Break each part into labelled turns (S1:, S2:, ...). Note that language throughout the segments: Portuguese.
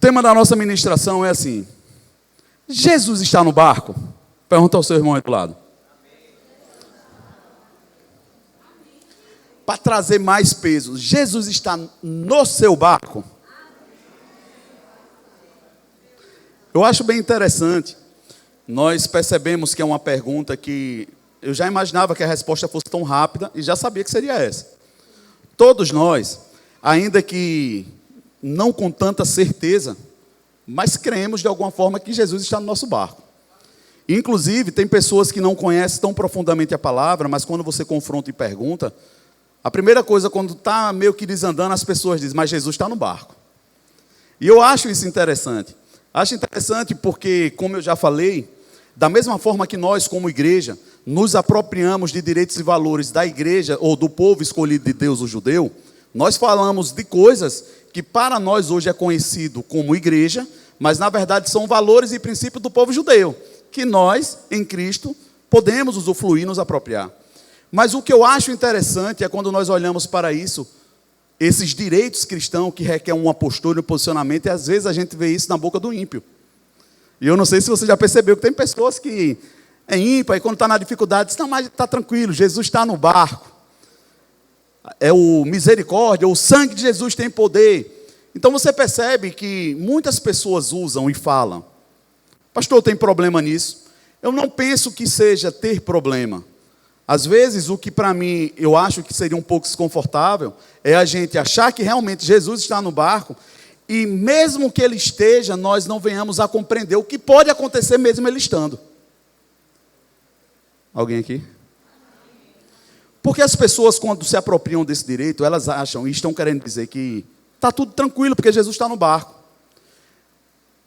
S1: tema da nossa ministração é assim: Jesus está no barco? Pergunta ao seu irmão aí do lado. Para trazer mais peso, Jesus está no seu barco? Eu acho bem interessante. Nós percebemos que é uma pergunta que eu já imaginava que a resposta fosse tão rápida e já sabia que seria essa. Todos nós, ainda que não com tanta certeza, mas cremos de alguma forma que Jesus está no nosso barco. Inclusive, tem pessoas que não conhecem tão profundamente a palavra, mas quando você confronta e pergunta, a primeira coisa, quando está meio que desandando, as pessoas dizem: mas Jesus está no barco. E eu acho isso interessante. Acho interessante porque, como eu já falei, da mesma forma que nós, como igreja, nos apropriamos de direitos e valores da igreja, ou do povo escolhido de Deus, o judeu, nós falamos de coisas que para nós hoje é conhecido como igreja, mas na verdade são valores e princípios do povo judeu, que nós, em Cristo, podemos usufruir e nos apropriar. Mas o que eu acho interessante é quando nós olhamos para isso, esses direitos cristãos que requerem uma postura e um posicionamento, e às vezes a gente vê isso na boca do ímpio. E eu não sei se você já percebeu que tem pessoas que é ímpio, e quando está na dificuldade, diz: não, mas está tranquilo, Jesus está no barco. É o misericórdia, o sangue de Jesus tem poder. Então você percebe que muitas pessoas usam e falam: pastor, tem problema nisso? Eu não penso que seja ter problema. Às vezes, o que para mim eu acho que seria um pouco desconfortável é a gente achar que realmente Jesus está no barco e mesmo que ele esteja, nós não venhamos a compreender o que pode acontecer mesmo ele estando. Alguém aqui? Porque as pessoas, quando se apropriam desse direito, elas acham e estão querendo dizer que está tudo tranquilo porque Jesus está no barco.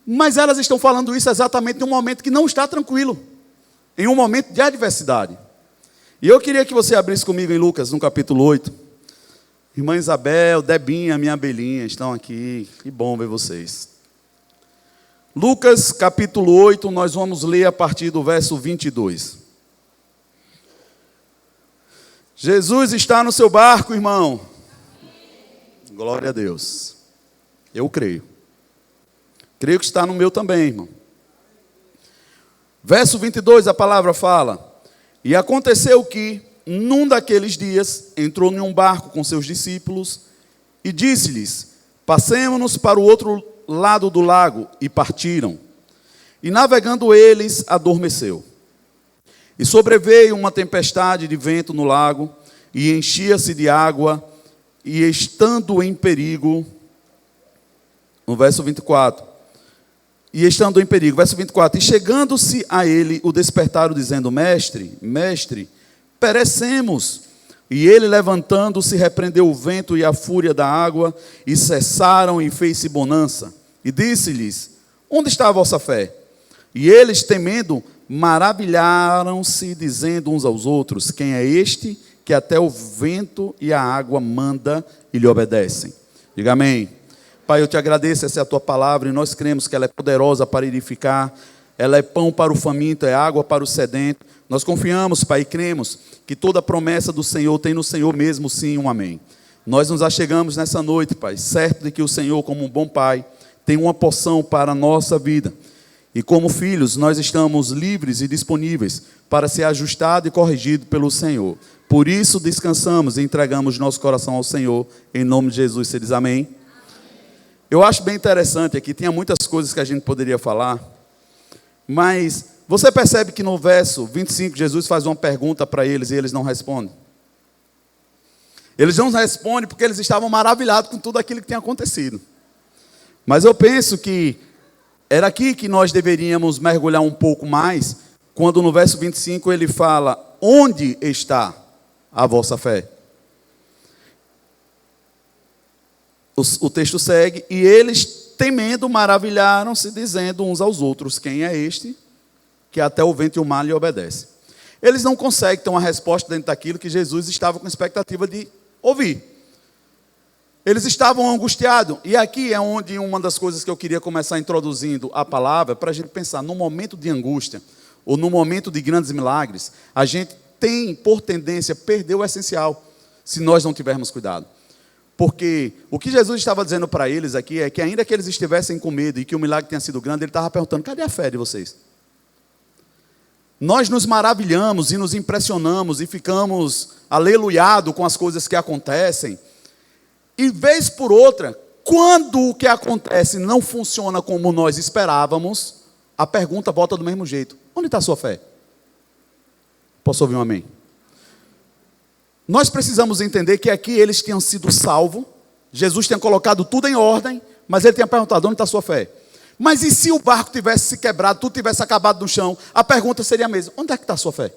S1: Mas elas estão falando isso exatamente em um momento que não está tranquilo, em um momento de adversidade. E eu queria que você abrisse comigo em Lucas, no capítulo 8. Irmã Isabel, Debinha, minha abelhinha, estão aqui. Que bom ver vocês. Lucas, capítulo 8, nós vamos ler a partir do verso 22. Jesus está no seu barco, irmão. Glória a Deus. Eu creio. Creio que está no meu também, irmão. Verso 22, a palavra fala: e aconteceu que, num daqueles dias, entrou em um barco com seus discípulos e disse-lhes: passemo-nos para o outro lado do lago. E partiram. E navegando eles, adormeceu. E sobreveio uma tempestade de vento no lago, e enchia-se de água, e estando em perigo, no verso 24, e estando em perigo, verso 24, e chegando-se a ele, o despertaram, dizendo: mestre, mestre, perecemos. E ele, levantando-se, repreendeu o vento e a fúria da água, e cessaram, e fez-se bonança. E disse-lhes: onde está a vossa fé? E eles, temendo, maravilharam-se, dizendo uns aos outros: quem é este que até o vento e a água manda e lhe obedecem? Diga amém. Pai, eu te agradeço, essa é a tua palavra, e nós cremos que ela é poderosa para edificar, ela é pão para o faminto, é água para o sedento. Nós confiamos, Pai, e cremos que toda promessa do Senhor tem no Senhor mesmo sim um amém. Nós nos achegamos nessa noite, Pai, certo de que o Senhor, como um bom Pai, tem uma porção para a nossa vida. E como filhos, nós estamos livres e disponíveis para ser ajustado e corrigido pelo Senhor. Por isso descansamos e entregamos nosso coração ao Senhor, em nome de Jesus. Você diz amém? Eu acho bem interessante aqui, tinha muitas coisas que a gente poderia falar, mas você percebe que no verso 25, Jesus faz uma pergunta para eles e eles não respondem. Eles não respondem porque eles estavam maravilhados com tudo aquilo que tinha acontecido. Mas eu penso que era aqui que nós deveríamos mergulhar um pouco mais, quando no verso 25 ele fala: onde está a vossa fé? O texto segue: e eles, temendo, maravilharam-se, dizendo uns aos outros: quem é este que até o vento e o mar lhe obedece? Eles não conseguem ter uma resposta dentro daquilo que Jesus estava com expectativa de ouvir. Eles estavam angustiados. E aqui é onde uma das coisas que eu queria começar introduzindo a palavra, para a gente pensar, no momento de angústia, ou no momento de grandes milagres, a gente tem, por tendência, perder o essencial, se nós não tivermos cuidado. Porque o que Jesus estava dizendo para eles aqui é que ainda que eles estivessem com medo e que o milagre tenha sido grande, ele estava perguntando, cadê a fé de vocês? Nós nos maravilhamos e nos impressionamos e ficamos aleluiados com as coisas que acontecem. E vez por outra, quando o que acontece não funciona como nós esperávamos, a pergunta volta do mesmo jeito. Onde está a sua fé? Posso ouvir um amém? Nós precisamos entender que aqui eles tinham sido salvos, Jesus tinha colocado tudo em ordem, mas ele tinha perguntado, onde está a sua fé? Mas e se o barco tivesse se quebrado, tudo tivesse acabado no chão? A pergunta seria a mesma, onde é que está a sua fé?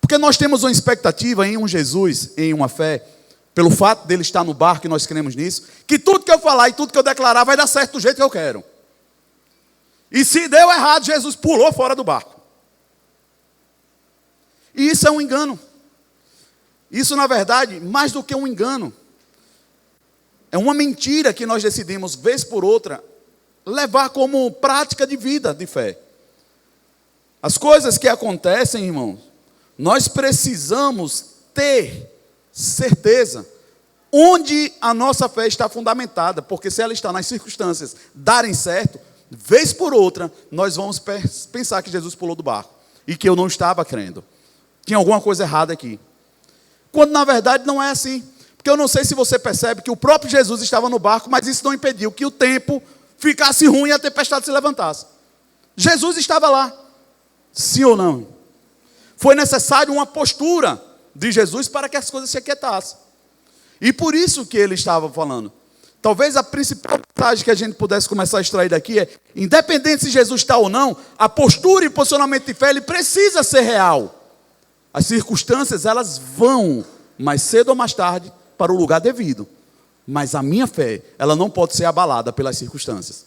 S1: Porque nós temos uma expectativa em um Jesus, em uma fé, pelo fato dele estar no barco e nós cremos nisso, que tudo que eu falar e tudo que eu declarar vai dar certo do jeito que eu quero. E se deu errado, Jesus pulou fora do barco. E isso é um engano. Isso, na verdade, mais do que um engano, é uma mentira que nós decidimos, vez por outra, levar como prática de vida, de fé. As coisas que acontecem, irmãos, nós precisamos ter certeza onde a nossa fé está fundamentada, porque se ela está nas circunstâncias darem certo, vez por outra, nós vamos pensar que Jesus pulou do barco e que eu não estava crendo. Tinha alguma coisa errada aqui. Quando na verdade não é assim. Porque eu não sei se você percebe que o próprio Jesus estava no barco, mas isso não impediu que o tempo ficasse ruim e a tempestade se levantasse. Jesus estava lá. Sim ou não? Foi necessário uma postura de Jesus para que as coisas se aquietassem. E por isso que ele estava falando. Talvez a principal mensagem que a gente pudesse começar a extrair daqui é, independente se Jesus está ou não, a postura e posicionamento de fé, ele precisa ser real. As circunstâncias, elas vão, mais cedo ou mais tarde, para o lugar devido. Mas a minha fé, ela não pode ser abalada pelas circunstâncias.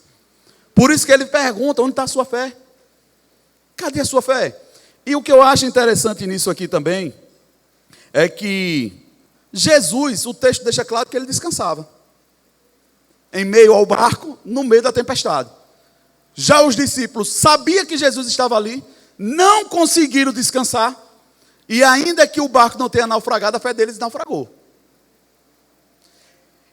S1: Por isso que ele pergunta, onde está a sua fé? Cadê a sua fé? E o que eu acho interessante nisso aqui também, é que Jesus, o texto deixa claro que ele descansava. Em meio ao barco, no meio da tempestade. Já os discípulos sabiam que Jesus estava ali, não conseguiram descansar, e ainda que o barco não tenha naufragado, a fé deles naufragou.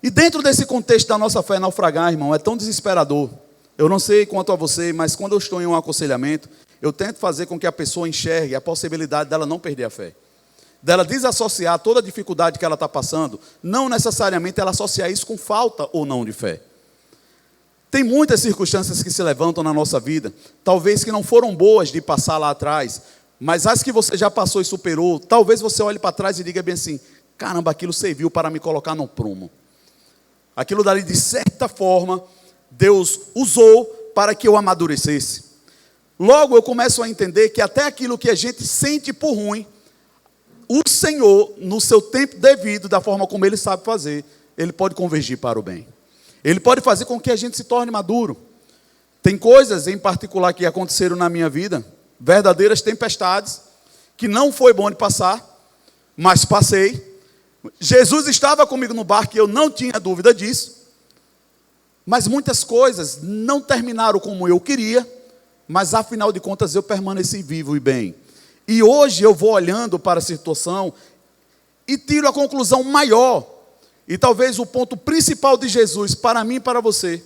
S1: E dentro desse contexto da nossa fé naufragar, irmão, é tão desesperador. Eu não sei quanto a você, mas quando eu estou em um aconselhamento, eu tento fazer com que a pessoa enxergue a possibilidade dela não perder a fé. Dela desassociar toda a dificuldade que ela está passando, não necessariamente ela associar isso com falta ou não de fé. Tem muitas circunstâncias que se levantam na nossa vida, talvez que não foram boas de passar lá atrás, mas as que você já passou e superou, talvez você olhe para trás e diga bem assim, caramba, aquilo serviu para me colocar no prumo. Aquilo dali, de certa forma, Deus usou para que eu amadurecesse. Logo eu começo a entender que até aquilo que a gente sente por ruim, o Senhor, no seu tempo devido, da forma como Ele sabe fazer, Ele pode convergir para o bem. Ele pode fazer com que a gente se torne maduro. Tem coisas em particular que aconteceram na minha vida, verdadeiras tempestades, que não foi bom de passar, mas passei. Jesus estava comigo no barco e eu não tinha dúvida disso. Mas muitas coisas não terminaram como eu queria, mas afinal de contas eu permaneci vivo e bem. E hoje eu vou olhando para a situação e tiro a conclusão maior, e talvez o ponto principal de Jesus para mim e para você,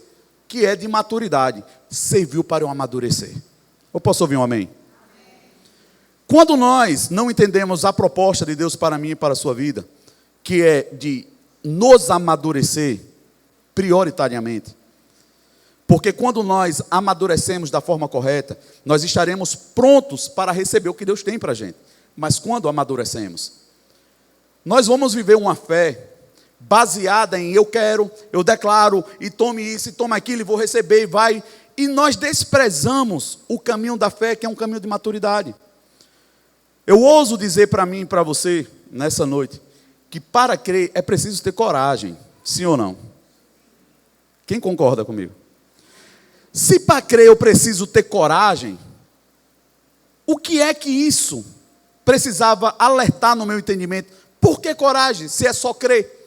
S1: que é de maturidade, serviu para eu amadurecer. Eu posso ouvir um amém? Quando nós não entendemos a proposta de Deus para mim e para a sua vida, que é de nos amadurecer prioritariamente, porque quando nós amadurecemos da forma correta, nós estaremos prontos para receber o que Deus tem para a gente. Mas quando amadurecemos, nós vamos viver uma fé baseada em eu quero, eu declaro, e tome isso, e tome aquilo, e vou receber, e vai. E nós desprezamos o caminho da fé, que é um caminho de maturidade. Eu ouso dizer para mim e para você, nessa noite, que para crer é preciso ter coragem. Sim ou não? Quem concorda comigo? Se para crer eu preciso ter coragem, o que é que isso precisava alertar no meu entendimento? Por que coragem, se é só crer?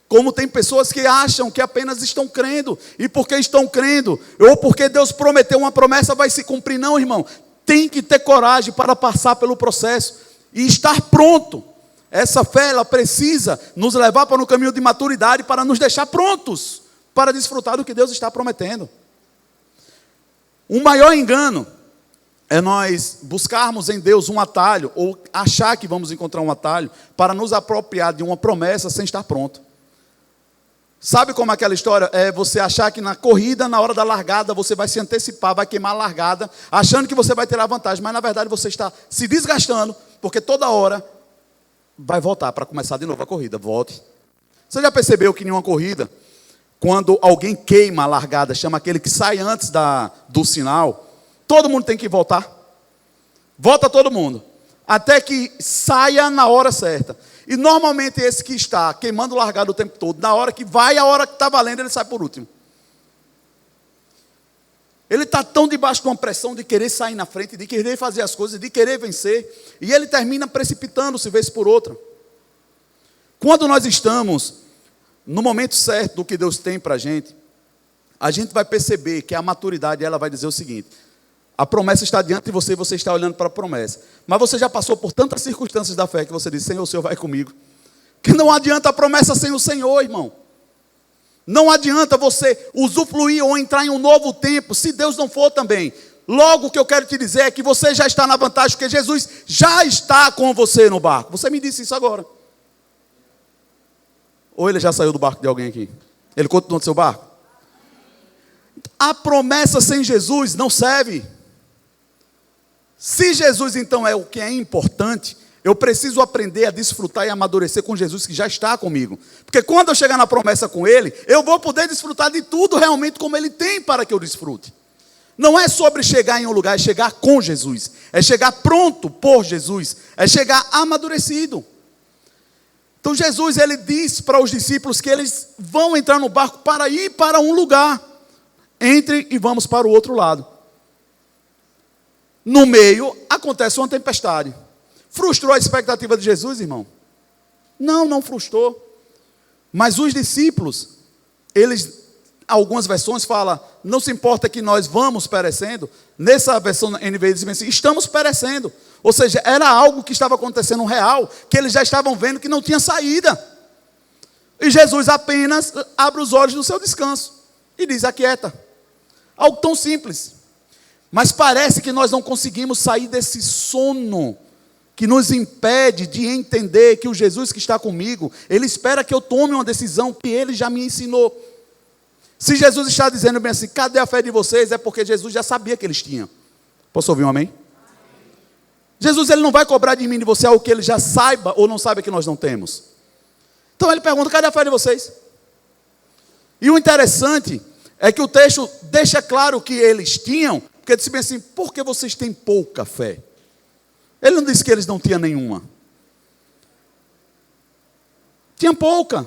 S1: Como tem pessoas que acham que apenas estão crendo, e porque estão crendo, ou porque Deus prometeu uma promessa, vai se cumprir. Não, irmão, tem que ter coragem para passar pelo processo, e estar pronto Essa fé, ela precisa nos levar para um caminho de maturidade para nos deixar prontos para desfrutar do que Deus está prometendo. O maior engano é nós buscarmos em Deus um atalho, ou achar que vamos encontrar um atalho, para nos apropriar de uma promessa sem estar pronto. Sabe como aquela história é você achar que na corrida, na hora da largada, você vai se antecipar, vai queimar a largada, achando que você vai ter a vantagem, mas na verdade você está se desgastando, porque toda hora vai voltar para começar de novo a corrida. Volte. Você já percebeu que em uma corrida, quando alguém queima a largada, chama aquele que sai antes do sinal, todo mundo tem que voltar. Volta todo mundo. Até que saia na hora certa. E normalmente esse que está queimando largada o tempo todo, na hora que vai, a hora que está valendo, ele sai por último. Ele está tão debaixo de uma pressão de querer sair na frente, de querer fazer as coisas, de querer vencer, e ele termina precipitando-se vez por outra. Quando nós estamos no momento certo do que Deus tem para a gente vai perceber que a maturidade, ela vai dizer o seguinte: a promessa está diante de você e você está olhando para a promessa. Mas você já passou por tantas circunstâncias da fé que você diz: Senhor, o Senhor vai comigo. Que não adianta a promessa sem o Senhor, irmão. Não adianta você usufruir ou entrar em um novo tempo, se Deus não for também. Logo, o que eu quero te dizer é que você já está na vantagem, porque Jesus já está com você no barco. Você me disse isso agora. Ou ele já saiu do barco de alguém aqui? Ele continua no seu barco? A promessa sem Jesus não serve. Se Jesus então é o que é importante, eu preciso aprender a desfrutar e amadurecer com Jesus que já está comigo. Porque quando eu chegar na promessa com Ele, eu vou poder desfrutar de tudo realmente como Ele tem para que eu desfrute. Não é sobre chegar em um lugar, é chegar com Jesus. É chegar pronto por Jesus. É chegar amadurecido. Então Jesus, Ele disse para os discípulos que eles vão entrar no barco para ir para um lugar. Entre e vamos para o outro lado. No meio, acontece uma tempestade. Frustrou a expectativa de Jesus, irmão? Não, não frustrou. Mas os discípulos, eles, algumas versões falam, não se importa que nós vamos perecendo. Nessa versão NVI diz assim, estamos perecendo. Ou seja, era algo que estava acontecendo real, que eles já estavam vendo que não tinha saída. E Jesus apenas abre os olhos do seu descanso e diz: aquieta. Algo tão simples. Mas parece que nós não conseguimos sair desse sono que nos impede de entender que o Jesus que está comigo, Ele espera que eu tome uma decisão que Ele já me ensinou. Se Jesus está dizendo bem assim, cadê a fé de vocês? É porque Jesus já sabia que eles tinham. Posso ouvir um amém? Jesus, Ele não vai cobrar de mim e de você algo que Ele já saiba ou não saiba que nós não temos. Então Ele pergunta, cadê a fé de vocês? E o interessante é que o texto deixa claro que eles tinham, porque disse bem assim, por que vocês têm pouca fé? Ele não disse que eles não tinham nenhuma. Tinha pouca.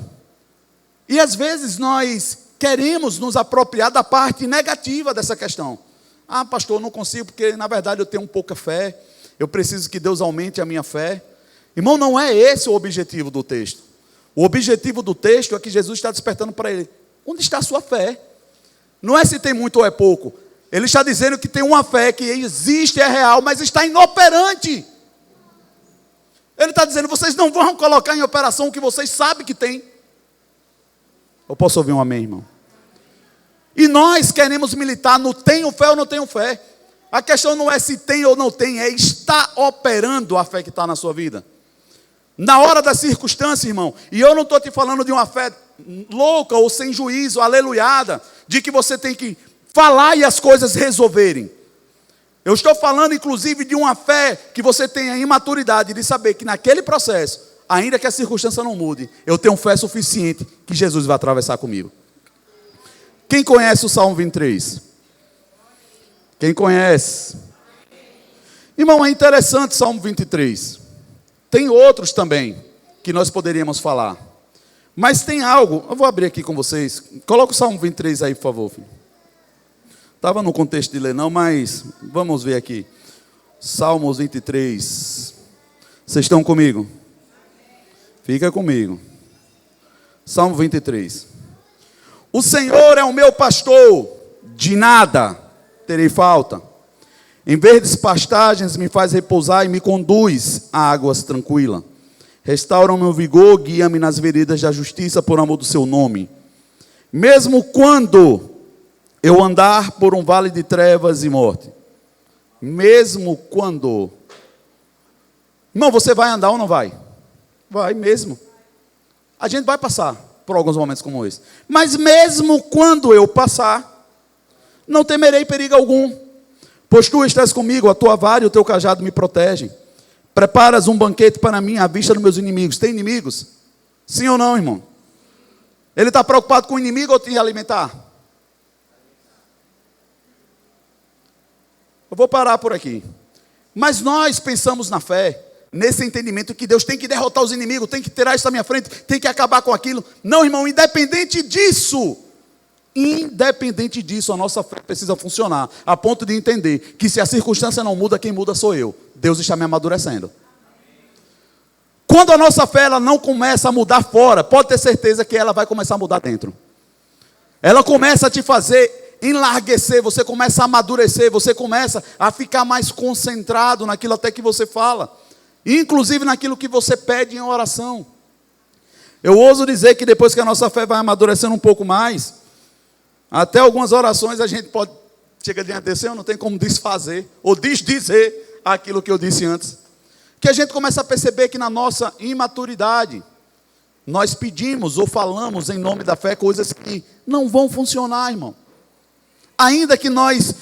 S1: E às vezes nós queremos nos apropriar da parte negativa dessa questão. Ah, pastor, eu não consigo porque na verdade eu tenho pouca fé. Eu preciso que Deus aumente a minha fé. Irmão, não é esse o objetivo do texto. O objetivo do texto é que Jesus está despertando para ele. Onde está a sua fé? Não é se tem muito ou é pouco. Ele está dizendo que tem uma fé que existe, é real, mas está inoperante. Ele está dizendo, vocês não vão colocar em operação o que vocês sabem que tem. Eu posso ouvir um amém, irmão? E nós queremos militar no tenho fé ou não tenho fé. A questão não é se tem ou não tem, é estar operando a fé que está na sua vida. Na hora da circunstância, irmão, e eu não estou te falando de uma fé louca ou sem juízo, aleluiada, de que você tem que falar e as coisas resolverem. Eu estou falando, inclusive, de uma fé que você tem a imaturidade de saber que naquele processo, ainda que a circunstância não mude, eu tenho fé suficiente que Jesus vai atravessar comigo. Quem conhece o Salmo 23? Quem conhece? Irmão, é interessante o Salmo 23. Tem outros também que nós poderíamos falar. Mas tem algo, eu vou abrir aqui com vocês. Coloca o Salmo 23 aí, por favor, filho. Estava no contexto de ler não, mas vamos ver aqui. Salmos 23. Vocês estão comigo? Fica comigo. Salmo 23. O Senhor é o meu pastor, de nada terei falta. Em verdes pastagens me faz repousar e me conduz a águas tranquilas. Restaura o meu vigor, guia-me nas veredas da justiça por amor do seu nome. Mesmo quando eu andar por um vale de trevas e morte. Mesmo quando. Irmão, você vai andar ou não vai? Vai mesmo. A gente vai passar por alguns momentos como esse. Mas mesmo quando eu passar, não temerei perigo algum. Pois tu estás comigo, a tua vara e o teu cajado me protegem. Preparas um banquete para mim à vista dos meus inimigos. Tem inimigos? Sim ou não, irmão? Ele está preocupado com o inimigo ou te alimentar? Eu vou parar por aqui. Mas nós pensamos na fé, nesse entendimento que Deus tem que derrotar os inimigos, tem que tirar isso da minha frente, tem que acabar com aquilo. Não, irmão, independente disso, a nossa fé precisa funcionar, a ponto de entender que se a circunstância não muda, quem muda sou eu. Deus está me amadurecendo. Quando a nossa fé ela não começa a mudar fora, pode ter certeza que ela vai começar a mudar dentro. Ela começa a te fazer enlarguecer, você começa a amadurecer, você começa a ficar mais concentrado naquilo até que você fala, inclusive naquilo que você pede em oração. Eu ouso dizer que depois que a nossa fé vai amadurecendo um pouco mais, até algumas orações a gente pode, chega diante de Deus, não tem como desfazer, ou desdizer aquilo que eu disse antes. Que a gente começa a perceber que na nossa imaturidade, nós pedimos ou falamos em nome da fé coisas que não vão funcionar, irmão. Ainda que nós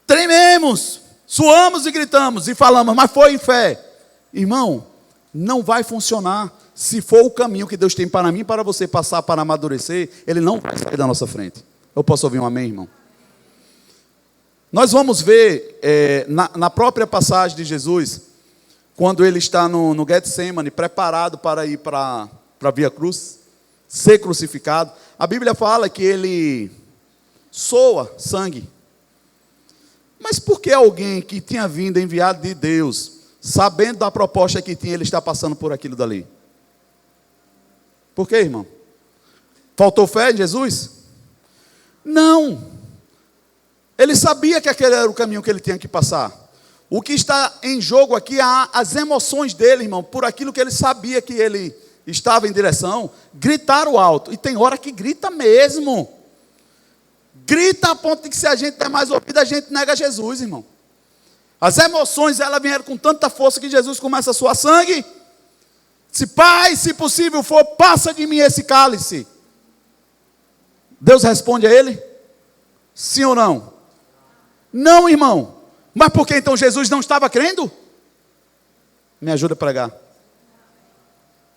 S1: trememos, suamos e gritamos e falamos, mas foi em fé. Irmão, não vai funcionar. Se for o caminho que Deus tem para mim, para você passar para amadurecer, Ele não vai sair da nossa frente. Eu posso ouvir um amém, irmão? Nós vamos ver na própria passagem de Jesus, quando Ele está no Getsemane, preparado para ir para a Via Cruz, ser crucificado. A Bíblia fala que Ele soa sangue. Mas por que alguém que tinha vindo enviado de Deus, sabendo da proposta que tinha, ele está passando por aquilo dali? Por quê, irmão? Faltou fé em Jesus? Não. Ele sabia que aquele era o caminho que ele tinha que passar. O que está em jogo aqui é as emoções dele, irmão, por aquilo que ele sabia que ele estava em direção, gritaram alto. E tem hora que grita mesmo. Grita a ponto de que se a gente der mais ouvido, a gente nega Jesus, irmão. As emoções, elas vieram com tanta força que Jesus começa a suar sangue. Se Pai, se possível for, passa de mim esse cálice. Deus responde a ele? Sim ou não? Não, irmão. Mas por que então Jesus não estava crendo? Me ajuda a pregar.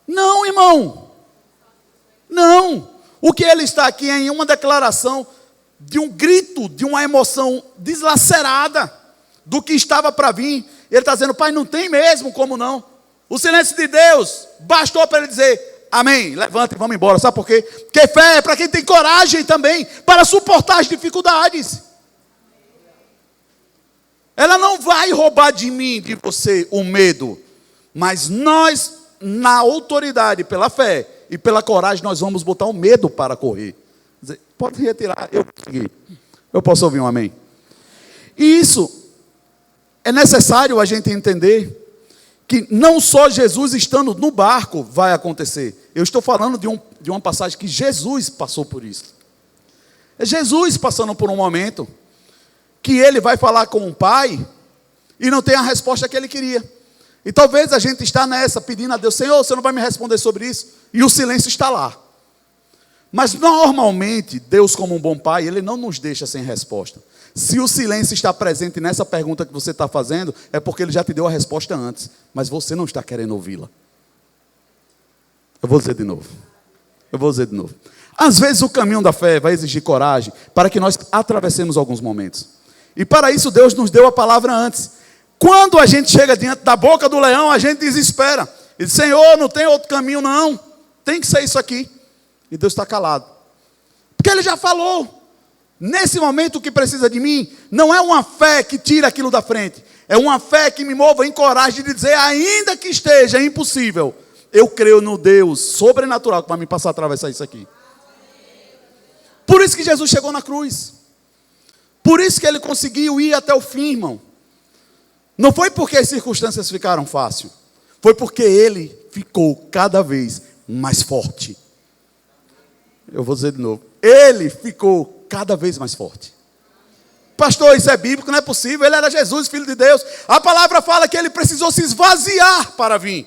S1: Não, irmão. Não. O que ele está aqui é em uma declaração de um grito, de uma emoção deslacerada do que estava para vir. Ele está dizendo, Pai, não tem mesmo como não. O silêncio de Deus bastou para ele dizer, amém, levanta e vamos embora. Sabe por quê? Porque fé é para quem tem coragem também, para suportar as dificuldades. Ela não vai roubar de mim, de você, o medo. Mas nós, na autoridade, pela fé e pela coragem, nós vamos botar o medo para correr. Dizer, pode retirar, eu consegui. Eu posso ouvir um amém? E isso é necessário a gente entender que não só Jesus estando no barco vai acontecer. Eu estou falando de uma passagem que Jesus passou por isso. É Jesus passando por um momento que ele vai falar com o Pai e não tem a resposta que ele queria. E talvez a gente está nessa, pedindo a Deus, Senhor, você não vai me responder sobre isso? E o silêncio está lá. Mas normalmente, Deus como um bom Pai, Ele não nos deixa sem resposta. Se o silêncio está presente nessa pergunta que você está fazendo, é porque Ele já te deu a resposta antes, mas você não está querendo ouvi-la. Eu vou dizer de novo. Às vezes o caminho da fé vai exigir coragem para que nós atravessemos alguns momentos. E para isso Deus nos deu a palavra antes. Quando a gente chega diante da boca do leão, a gente desespera. E diz, Senhor, não tem outro caminho não. Tem que ser isso aqui. E Deus está calado. Porque Ele já falou. Nesse momento o que precisa de mim não é uma fé que tira aquilo da frente. É uma fé que me mova em coragem de dizer, ainda que esteja impossível, eu creio no Deus sobrenatural que vai me passar a atravessar isso aqui. Por isso que Jesus chegou na cruz. Por isso que Ele conseguiu ir até o fim, irmão. Não foi porque as circunstâncias ficaram fáceis. Foi porque Ele ficou cada vez mais forte. Eu vou dizer de novo. Ele ficou cada vez mais forte. Pastor, isso é bíblico, não é possível. Ele era Jesus, Filho de Deus. A palavra fala que ele precisou se esvaziar para vir.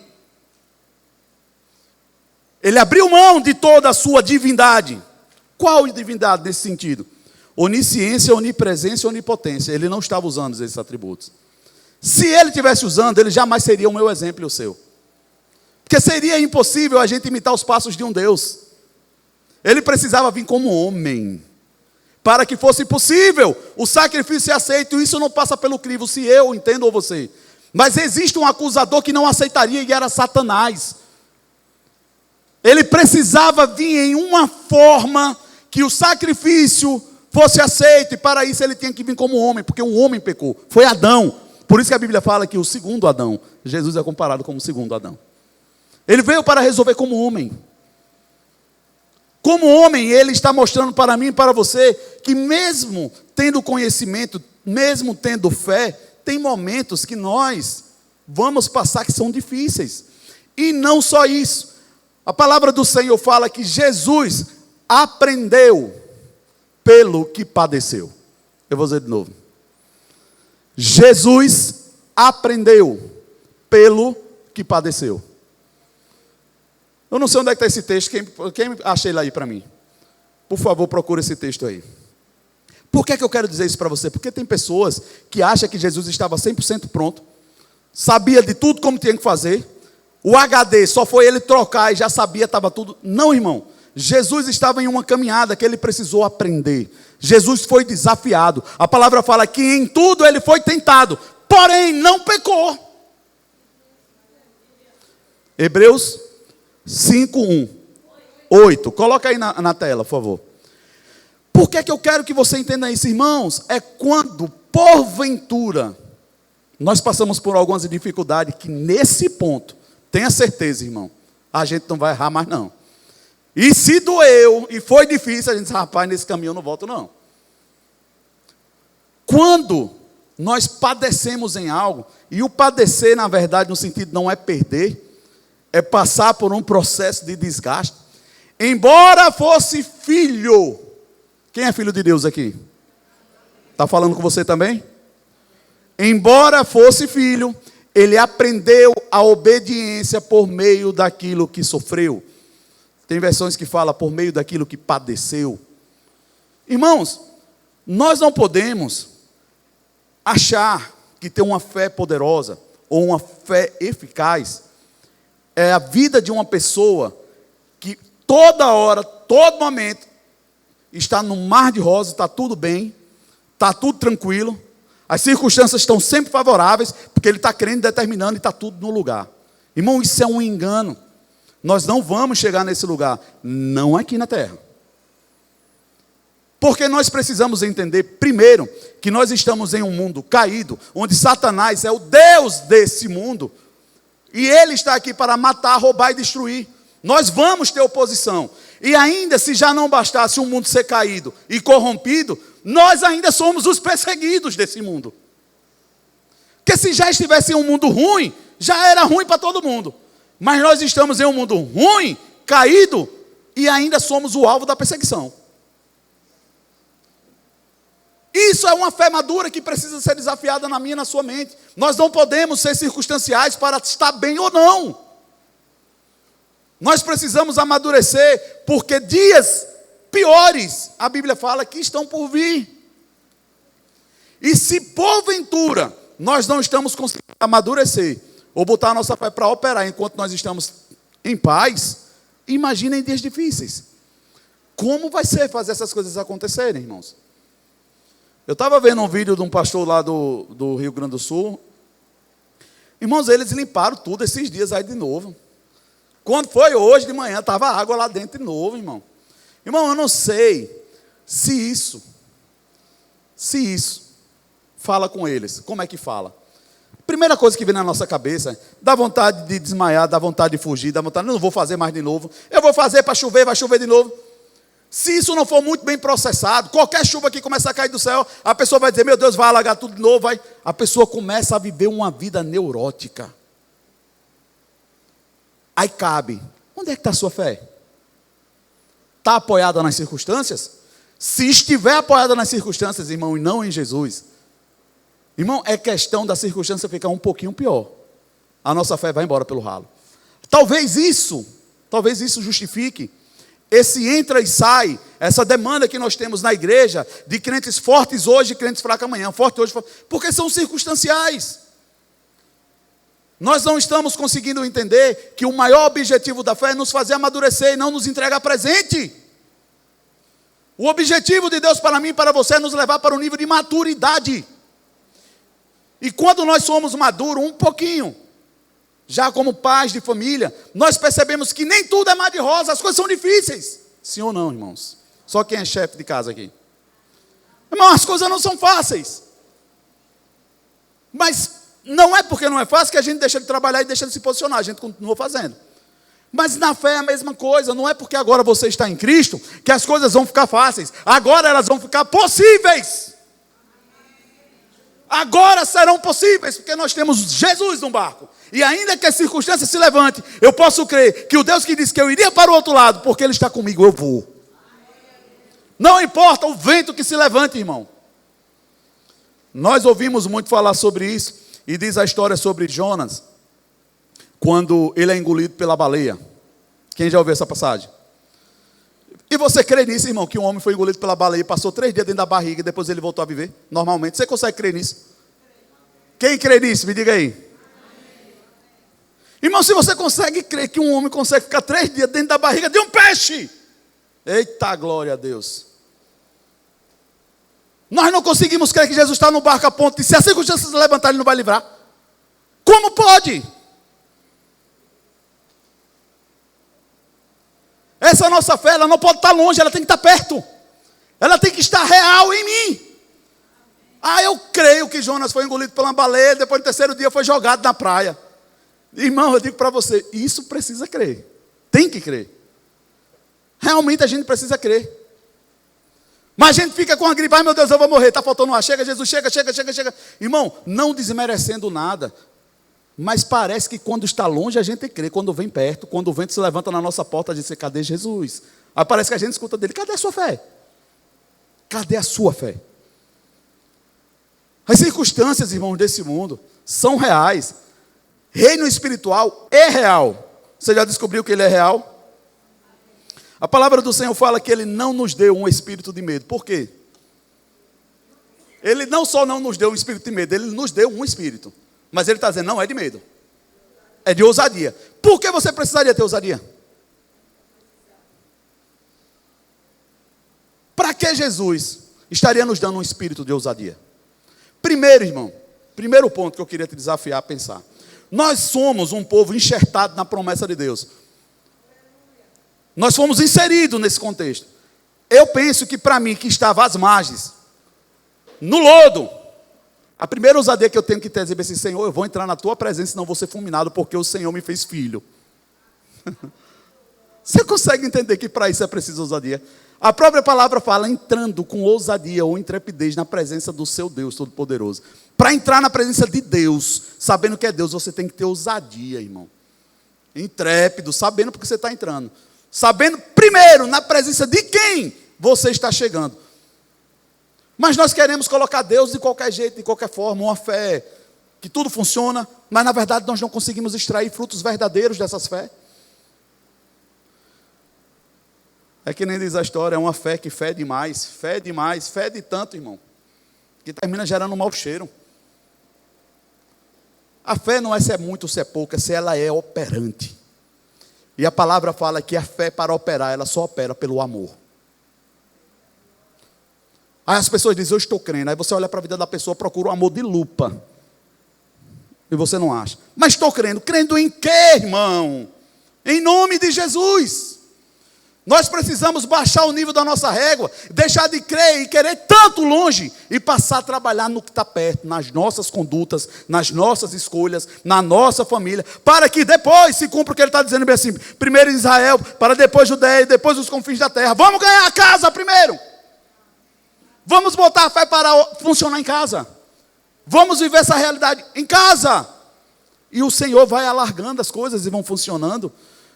S1: Ele abriu mão de toda a sua divindade. Qual divindade nesse sentido? Onisciência, onipresença e onipotência. Ele não estava usando esses atributos. Se ele estivesse usando, ele jamais seria o meu exemplo e o seu. Porque seria impossível a gente imitar os passos de um Deus. Ele precisava vir como homem. Para que fosse possível o sacrifício ser aceito. Isso não passa pelo crivo, se eu entendo ou você. Mas existe um acusador que não aceitaria e era Satanás. Ele precisava vir em uma forma que o sacrifício fosse aceito. E para isso ele tinha que vir como homem, porque um homem pecou. Foi Adão. Por isso que a Bíblia fala que o segundo Adão, Jesus é comparado como o segundo Adão. Ele veio para resolver como homem. Como homem, ele está mostrando para mim e para você que mesmo tendo conhecimento, mesmo tendo fé, tem momentos que nós vamos passar que são difíceis. E não só isso. A palavra do Senhor fala que Jesus aprendeu pelo que padeceu. Eu vou dizer de novo. Jesus aprendeu pelo que padeceu. Eu não sei onde é que está esse texto. Quem acha ele aí para mim? Por favor, procure esse texto aí. Por que eu quero dizer isso para você? Porque tem pessoas que acham que Jesus estava 100% pronto, sabia de tudo como tinha que fazer. O HD só foi ele trocar e já sabia, estava tudo. Não, irmão. Jesus estava em uma caminhada que ele precisou aprender. Jesus foi desafiado. A palavra fala que em tudo ele foi tentado, porém não pecou. Hebreus 5:1. 8. Coloca aí na tela, por favor. Por que eu quero que você entenda isso, irmãos? É quando, porventura, nós passamos por algumas dificuldades que nesse ponto, tenha certeza, irmão, a gente não vai errar mais não. E se doeu e foi difícil, a gente diz, rapaz, nesse caminho eu não volto não. Quando nós padecemos em algo, e o padecer, na verdade, no sentido não é perder, é passar por um processo de desgaste. Embora fosse filho, quem é filho de Deus aqui? Está falando com você também? Embora fosse filho, ele aprendeu a obediência por meio daquilo que sofreu. Tem versões que falam por meio daquilo que padeceu. Irmãos, nós não podemos achar que ter uma fé poderosa ou uma fé eficaz é a vida de uma pessoa que toda hora, todo momento, está no mar de rosas, está tudo bem, está tudo tranquilo, as circunstâncias estão sempre favoráveis, porque ele está crendo, determinando e está tudo no lugar. Irmão, isso é um engano. Nós não vamos chegar nesse lugar, não aqui na terra. Porque nós precisamos entender, primeiro, que nós estamos em um mundo caído, onde Satanás é o Deus desse mundo, e ele está aqui para matar, roubar e destruir. Nós vamos ter oposição. E ainda, se já não bastasse o mundo ser caído e corrompido, nós ainda somos os perseguidos desse mundo. Porque se já estivesse em um mundo ruim, já era ruim para todo mundo. Mas nós estamos em um mundo ruim, caído, e ainda somos o alvo da perseguição. Isso é uma fé madura que precisa ser desafiada na minha e na sua mente. Nós não podemos ser circunstanciais para estar bem ou não. Nós precisamos amadurecer, porque dias piores, a Bíblia fala que estão por vir. E se porventura nós não estamos conseguindo amadurecer, ou botar a nossa fé para operar enquanto nós estamos em paz, imagina em dias difíceis. Como vai ser fazer essas coisas acontecerem, irmãos? Eu estava vendo um vídeo de um pastor lá do Rio Grande do Sul. Irmãos, eles limparam tudo esses dias aí de novo. Quando foi hoje de manhã, estava água lá dentro de novo, irmão. Irmão, eu não sei se isso fala com eles. Como é que fala? Primeira coisa que vem na nossa cabeça, dá vontade de desmaiar, dá vontade de fugir, dá vontade, não vou fazer mais de novo. Eu vou fazer para chover, vai chover de novo. Se isso não for muito bem processado, qualquer chuva que começar a cair do céu, a pessoa vai dizer, meu Deus, vai alagar tudo de novo. A pessoa começa a viver uma vida neurótica. Aí cabe. Onde é que está a sua fé? Está apoiada nas circunstâncias? Se estiver apoiada nas circunstâncias, irmão, e não em Jesus, irmão, é questão da circunstância ficar um pouquinho pior. A nossa fé vai embora pelo ralo. Talvez isso justifique esse entra e sai, essa demanda que nós temos na igreja, de crentes fortes hoje e crentes fracos amanhã, forte hoje, porque são circunstanciais. Nós não estamos conseguindo entender que o maior objetivo da fé é nos fazer amadurecer e não nos entregar presente. O objetivo de Deus para mim e para você é nos levar para um nível de maturidade. E quando nós somos maduros, um pouquinho, já como pais de família, nós percebemos que nem tudo é mar de rosa, as coisas são difíceis. Sim ou não, irmãos? Só quem é chefe de casa aqui. Irmão, as coisas não são fáceis. Mas não é porque não é fácil que a gente deixa de trabalhar e deixa de se posicionar, a gente continua fazendo. Mas na fé é a mesma coisa, não é porque agora você está em Cristo que as coisas vão ficar fáceis. Agora elas vão ficar possíveis. Agora serão possíveis, porque nós temos Jesus no barco. E ainda que a circunstância se levante, eu posso crer que o Deus que disse que eu iria para o outro lado, porque Ele está comigo, eu vou. Não importa o vento que se levante, irmão. Nós ouvimos muito falar sobre isso, e diz a história sobre Jonas, quando ele é engolido pela baleia. Quem já ouviu essa passagem? E você crê nisso, irmão, que um homem foi engolido pela baleia, passou 3 dias dentro da barriga e depois ele voltou a viver? Normalmente, você consegue crer nisso? Quem crê nisso? Me diga aí. Irmão, se você consegue crer que um homem consegue ficar 3 dias dentro da barriga de um peixe, eita glória a Deus. Nós não conseguimos crer que Jesus está no barco a ponto de, se a circunstância se levantar, Ele não vai livrar. Como pode? Essa nossa fé, ela não pode estar longe, ela tem que estar perto. Ela tem que estar real em mim. Ah, eu creio que Jonas foi engolido pela baleia, depois no 3º dia foi jogado na praia. Irmão, eu digo para você, isso precisa crer. Tem que crer. Realmente a gente precisa crer. Mas a gente fica com a gripe, ai meu Deus, eu vou morrer, está faltando ar. Chega Jesus, chega. Irmão, não desmerecendo nada. Mas parece que quando está longe a gente crê, quando vem perto, quando o vento se levanta na nossa porta, a gente diz, cadê Jesus? Aí parece que a gente escuta dele, cadê a sua fé? Cadê a sua fé? As circunstâncias, irmãos, desse mundo são reais. Reino espiritual é real. Você já descobriu que ele é real? A palavra do Senhor fala que Ele não nos deu um espírito de medo. Por quê? Ele não só não nos deu um espírito de medo, Ele nos deu um espírito. Mas Ele está dizendo, não é de medo. É de ousadia. Por que você precisaria ter ousadia? Para que Jesus estaria nos dando um espírito de ousadia? Primeiro, irmão, primeiro ponto que eu queria te desafiar a pensar. Nós somos um povo enxertado na promessa de Deus. Nós fomos inseridos nesse contexto. Eu penso que para mim, que estava às margens, no lodo, a primeira ousadia que eu tenho que ter é dizer assim, Senhor, eu vou entrar na tua presença, senão vou ser fulminado, porque o Senhor me fez filho. Você consegue entender que para isso é preciso ousadia? A própria palavra fala, entrando com ousadia ou intrepidez na presença do seu Deus Todo-Poderoso. Para entrar na presença de Deus, sabendo que é Deus, você tem que ter ousadia, irmão. Intrépido, sabendo porque você está entrando. Sabendo primeiro na presença de quem você está chegando. Mas nós queremos colocar Deus de qualquer jeito, de qualquer forma, uma fé que tudo funciona, mas na verdade nós não conseguimos extrair frutos verdadeiros dessas fé. É que nem diz a história, é uma fé que fede mais, fede tanto, irmão, que termina gerando um mau cheiro. A fé não é se é muito ou se é pouco, é se ela é operante. E a palavra fala que a fé para operar, ela só opera pelo amor. Aí as pessoas dizem, eu estou crendo. Aí você olha para a vida da pessoa, procura o amor de lupa. E você não acha. Mas estou crendo. Crendo em quê, irmão? Em nome de Jesus. Nós precisamos baixar o nível da nossa régua, deixar de crer e querer tanto longe e passar a trabalhar no que está perto, nas nossas condutas, nas nossas escolhas, na nossa família, para que depois se cumpra o que ele está dizendo bem assim, primeiro Israel, para depois Judeia, depois os confins da terra. Vamos ganhar a casa primeiro. Vamos botar a fé para funcionar em casa. Vamos viver essa realidade em casa. E o Senhor vai alargando as coisas e vão funcionando.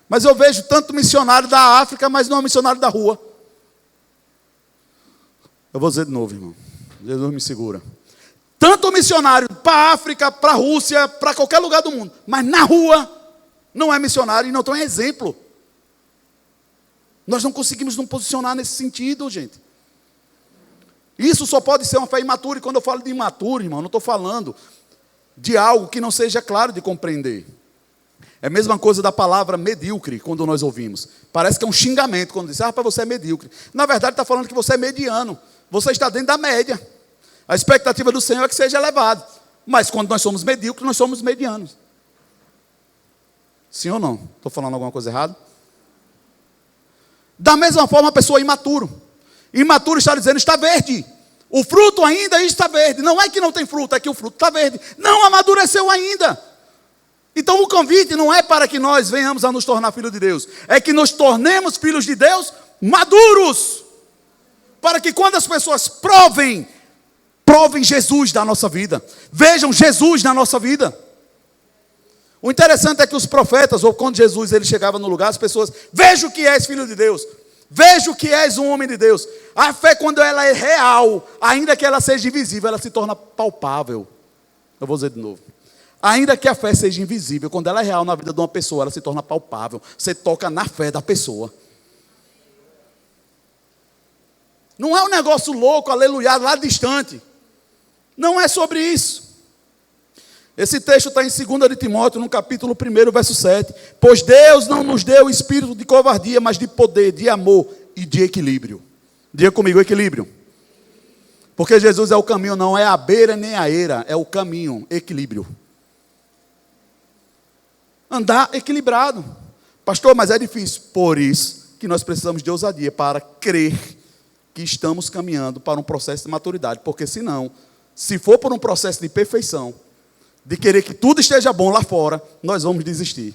S1: Mas eu vejo tanto missionário da África, mas não missionário da rua. Eu vou dizer de novo, irmão. Jesus me segura. Tanto missionário para a África, para a Rússia, para qualquer lugar do mundo. Mas na rua não é missionário e não tem exemplo. Nós não conseguimos nos posicionar nesse sentido, gente. Isso só pode ser uma fé imatura. E quando eu falo de imaturo, irmão, não estou falando de algo que não seja claro de compreender. É a mesma coisa da palavra medíocre, quando nós ouvimos. Parece que é um xingamento, quando diz, rapaz, você é medíocre. Na verdade, está falando que você é mediano. Você está dentro da média. A expectativa do Senhor é que seja elevado. Mas quando nós somos medíocres, nós somos medianos. Sim ou não? Estou falando alguma coisa errada? Da mesma forma, a pessoa imaturo. Imaturo está dizendo, está verde. O fruto ainda está verde. Não é que não tem fruto, é que o fruto está verde. Não amadureceu ainda. Então o convite não é para que nós venhamos a nos tornar filhos de Deus. É que nos tornemos filhos de Deus maduros. Para que quando as pessoas provem Jesus da nossa vida. Vejam Jesus na nossa vida. O interessante é que os profetas, ou quando Jesus ele chegava no lugar, as pessoas, vejo que és filho de Deus. Vejo que és um homem de Deus. A fé, quando ela é real, ainda que ela seja invisível, ela se torna palpável. Eu vou dizer de novo. Ainda que a fé seja invisível, quando ela é real na vida de uma pessoa, ela se torna palpável. Você toca na fé da pessoa. Não é um negócio louco, aleluia, lá distante. Não é sobre isso. Esse texto está em 2 de Timóteo, no capítulo 1, verso 7. Pois Deus não nos deu espírito de covardia, mas de poder, de amor e de equilíbrio. Diga comigo, equilíbrio. Porque Jesus é o caminho, não é a beira nem a eira, é o caminho, equilíbrio. Andar equilibrado. Pastor, mas é difícil. Por isso que nós precisamos de ousadia para crer que estamos caminhando para um processo de maturidade. Porque senão, se for por um processo de perfeição, de querer que tudo esteja bom lá fora, nós vamos desistir.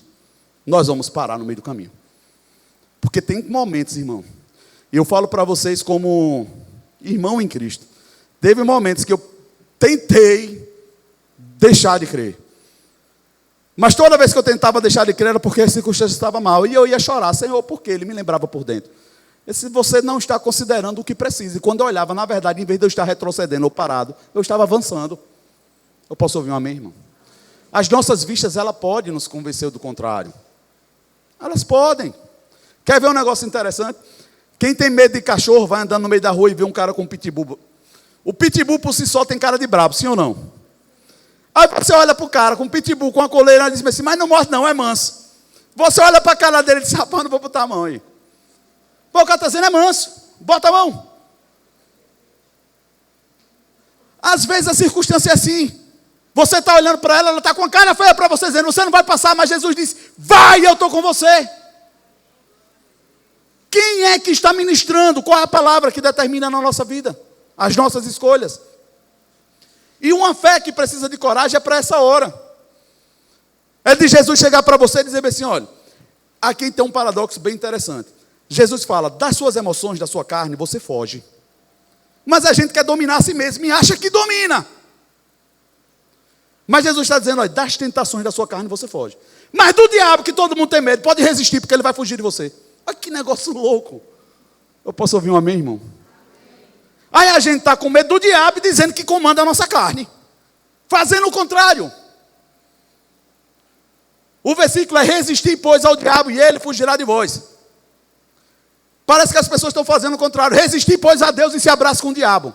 S1: Nós vamos parar no meio do caminho. Porque tem momentos, irmão, e eu falo para vocês como irmão em Cristo, teve momentos que eu tentei deixar de crer. Mas toda vez que eu tentava deixar de crer era porque a circunstância estava mal. E eu ia chorar, Senhor, por quê? Ele me lembrava por dentro. Se você não está considerando o que precisa. E quando eu olhava, na verdade, em vez de eu estar retrocedendo ou parado, eu estava avançando. Eu posso ouvir um amém, irmão? As nossas vistas, ela pode nos convencer do contrário. Elas podem. Quer ver um negócio interessante? Quem tem medo de cachorro vai andando no meio da rua e vê um cara com um pitbull. O pitbull por si só tem cara de brabo, sim ou não? Aí você olha para o cara com um pitbull, com a coleira, e diz assim, mas não mostra não, é manso. Você olha para a cara dele e diz, rapaz, não vou botar a mão aí. Pô, o cara está dizendo, é manso, bota a mão. Às vezes a circunstância é assim. Você está olhando para ela, ela está com a cara feia para você, dizendo, você não vai passar, mas Jesus disse, vai, eu estou com você. Quem é que está ministrando? Qual é a palavra que determina na nossa vida? As nossas escolhas. E uma fé que precisa de coragem é para essa hora. É de Jesus chegar para você e dizer assim, olha, aqui tem um paradoxo bem interessante. Jesus fala, das suas emoções, da sua carne, você foge. Mas a gente quer dominar a si mesmo e acha que domina. Mas Jesus está dizendo, olha, das tentações da sua carne você foge. Mas do diabo, que todo mundo tem medo, pode resistir, porque ele vai fugir de você. Olha que negócio louco. Eu posso ouvir um amém, irmão? Aí a gente está com medo do diabo, dizendo que comanda a nossa carne. Fazendo o contrário. O versículo é, resistir, pois, ao diabo, e ele fugirá de vós. Parece que as pessoas estão fazendo o contrário. Resistir, pois, a Deus e se abraça com o diabo.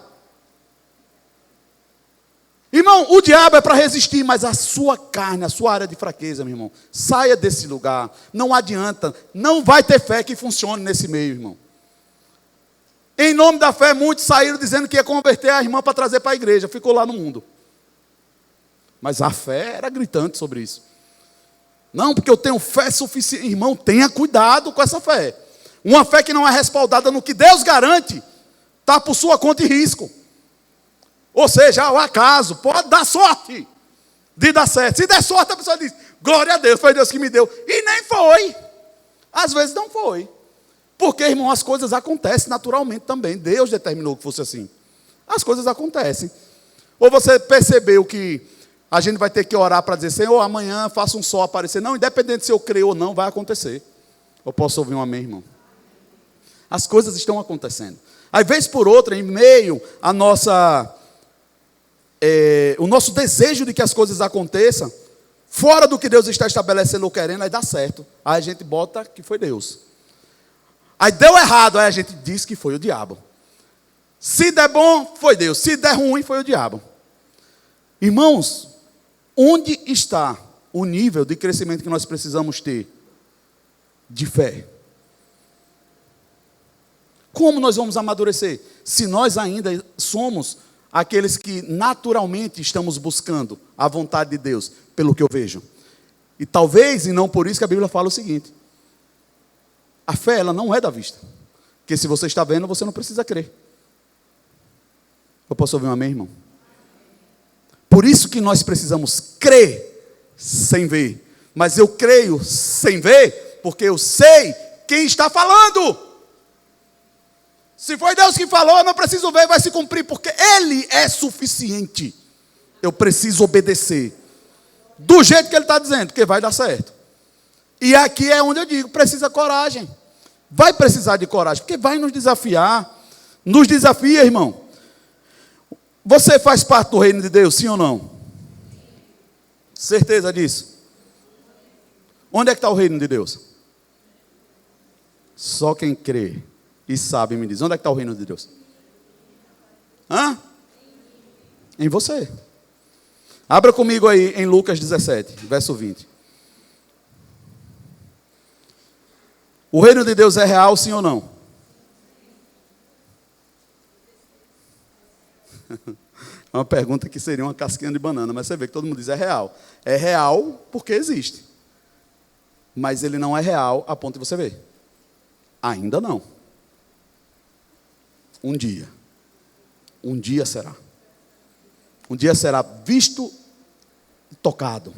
S1: Irmão, o diabo é para resistir, mas a sua carne, a sua área de fraqueza, meu irmão, saia desse lugar. Não adianta, não vai ter fé que funcione nesse meio, irmão. Em nome da fé, muitos saíram dizendo que ia converter a irmã para trazer para a igreja. Ficou lá no mundo. Mas a fé era gritante sobre isso. Não, porque eu tenho fé suficiente. Irmão, tenha cuidado com essa fé. Uma fé que não é respaldada no que Deus garante, está por sua conta e risco. Ou seja, ao acaso, pode dar sorte de dar certo. Se der sorte, a pessoa diz, glória a Deus, foi Deus que me deu. E nem foi. Às vezes não foi. Porque, irmão, as coisas acontecem naturalmente também. Deus determinou que fosse assim. As coisas acontecem. Ou você percebeu que a gente vai ter que orar para dizer, Senhor, amanhã faça um sol aparecer. Não, independente se eu creio ou não, vai acontecer. Eu posso ouvir um amém, irmão? As coisas estão acontecendo. Aí, vez por outra, em meio a o nosso desejo de que as coisas aconteçam, fora do que Deus está estabelecendo ou querendo, aí dá certo. Aí a gente bota que foi Deus. Aí deu errado, aí a gente diz que foi o diabo. Se der bom, foi Deus. Se der ruim, foi o diabo. Irmãos, onde está o nível de crescimento que nós precisamos ter de fé? Como nós vamos amadurecer? Se nós ainda somos aqueles que naturalmente estamos buscando a vontade de Deus, pelo que eu vejo. E talvez, e não por isso, que a Bíblia fala o seguinte: a fé, ela não é da vista. Porque se você está vendo, você não precisa crer. Eu posso ouvir um amém, irmão? Por isso que nós precisamos crer sem ver. Mas eu creio sem ver, porque eu sei quem está falando. Se foi Deus que falou, eu não preciso ver, vai se cumprir, porque Ele é suficiente. Eu preciso obedecer do jeito que Ele está dizendo, porque vai dar certo. E aqui é onde eu digo, precisa coragem. Vai precisar de coragem, porque vai nos desafiar. Nos desafia, irmão. Você faz parte do reino de Deus, sim ou não? Certeza disso? Onde é que está o reino de Deus? Só quem crê e sabe me diz, onde é que está o reino de Deus? Em você. Abra comigo aí em Lucas 17, verso 20. O reino de Deus é real, sim ou não? É uma pergunta que seria uma casquinha de banana, mas você vê que todo mundo diz é real. É real porque existe. Mas ele não é real a ponto de você ver. Ainda não. Um dia será. Um dia será visto e tocado.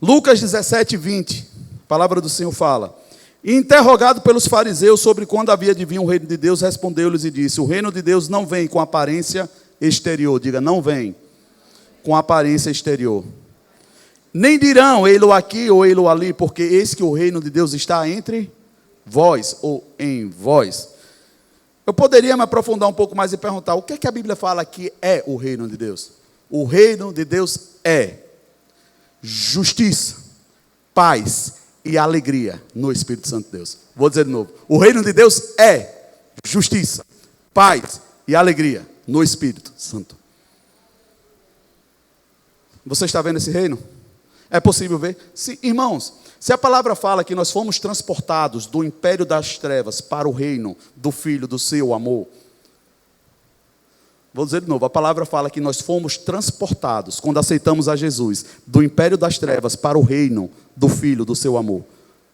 S1: Lucas 17, 20. A palavra do Senhor fala: e interrogado pelos fariseus sobre quando havia de vir o reino de Deus, respondeu-lhes e disse: o reino de Deus não vem com aparência exterior. Diga, não vem com aparência exterior. Nem dirão, ei-lo aqui ou ei-lo ali, porque eis que o reino de Deus está entre vós ou em vós. Eu poderia me aprofundar um pouco mais e perguntar, o que é que a Bíblia fala que é o reino de Deus? O reino de Deus é justiça, paz e alegria no Espírito Santo de Deus. Vou dizer de novo. O reino de Deus é justiça, paz e alegria no Espírito Santo. Você está vendo esse reino? É possível ver? Sim, irmãos, se a palavra fala que nós fomos transportados do império das trevas para o reino do Filho do seu amor. Vou dizer de novo, a palavra fala que nós fomos transportados, quando aceitamos a Jesus, do império das trevas para o reino do Filho do seu amor.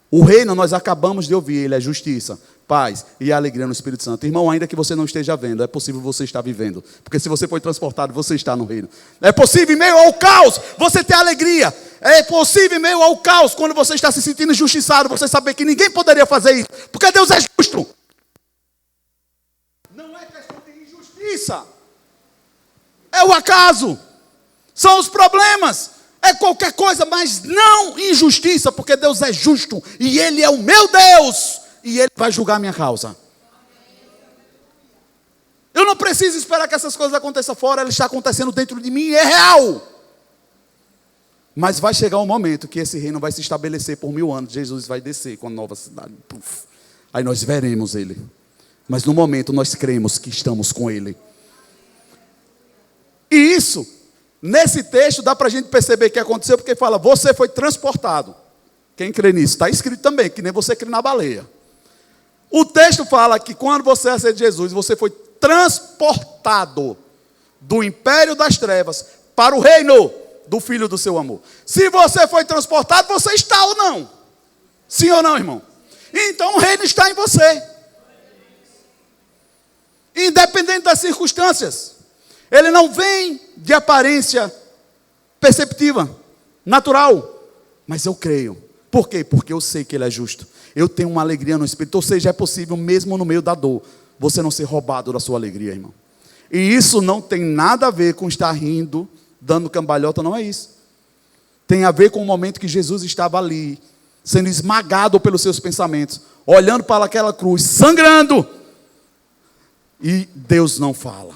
S1: O reino, nós acabamos de ouvir, ele é justiça, paz e alegria no Espírito Santo. Irmão, ainda que você não esteja vendo, é possível você estar vivendo. Porque se você foi transportado, você está no reino. É possível em meio ao caos, você ter alegria. É possível em meio ao caos, quando você está se sentindo injustiçado, você saber que ninguém poderia fazer isso. Porque Deus é justo. Não é questão de injustiça. É o acaso. São os problemas. É qualquer coisa, mas não injustiça, porque Deus é justo, e Ele é o meu Deus, e Ele vai julgar a minha causa. Eu não preciso esperar que essas coisas aconteçam fora, ela está acontecendo dentro de mim, é real. Mas vai chegar um momento que esse reino vai se estabelecer por 1000 anos, Jesus vai descer com a nova cidade. Puf. Aí nós veremos Ele. Mas no momento nós cremos que estamos com Ele. E isso, nesse texto, dá para a gente perceber o que aconteceu, porque fala, você foi transportado. Quem crê nisso? Está escrito também, que nem você crê na baleia. O texto fala que quando você aceita Jesus, você foi transportado do império das trevas para o reino do Filho do seu amor. Se você foi transportado, você está ou não? Sim ou não, irmão? Então o reino está em você. Independente das circunstâncias. Ele não vem de aparência perceptiva, natural. Mas eu creio. Por quê? Porque eu sei que Ele é justo. Eu tenho uma alegria no Espírito. Ou seja, é possível mesmo no meio da dor, você não ser roubado da sua alegria, irmão. E isso não tem nada a ver com estar rindo dando cambalhota, não é isso. Tem a ver com o momento que Jesus estava ali, sendo esmagado pelos seus pensamentos, olhando para aquela cruz, sangrando. E Deus não fala.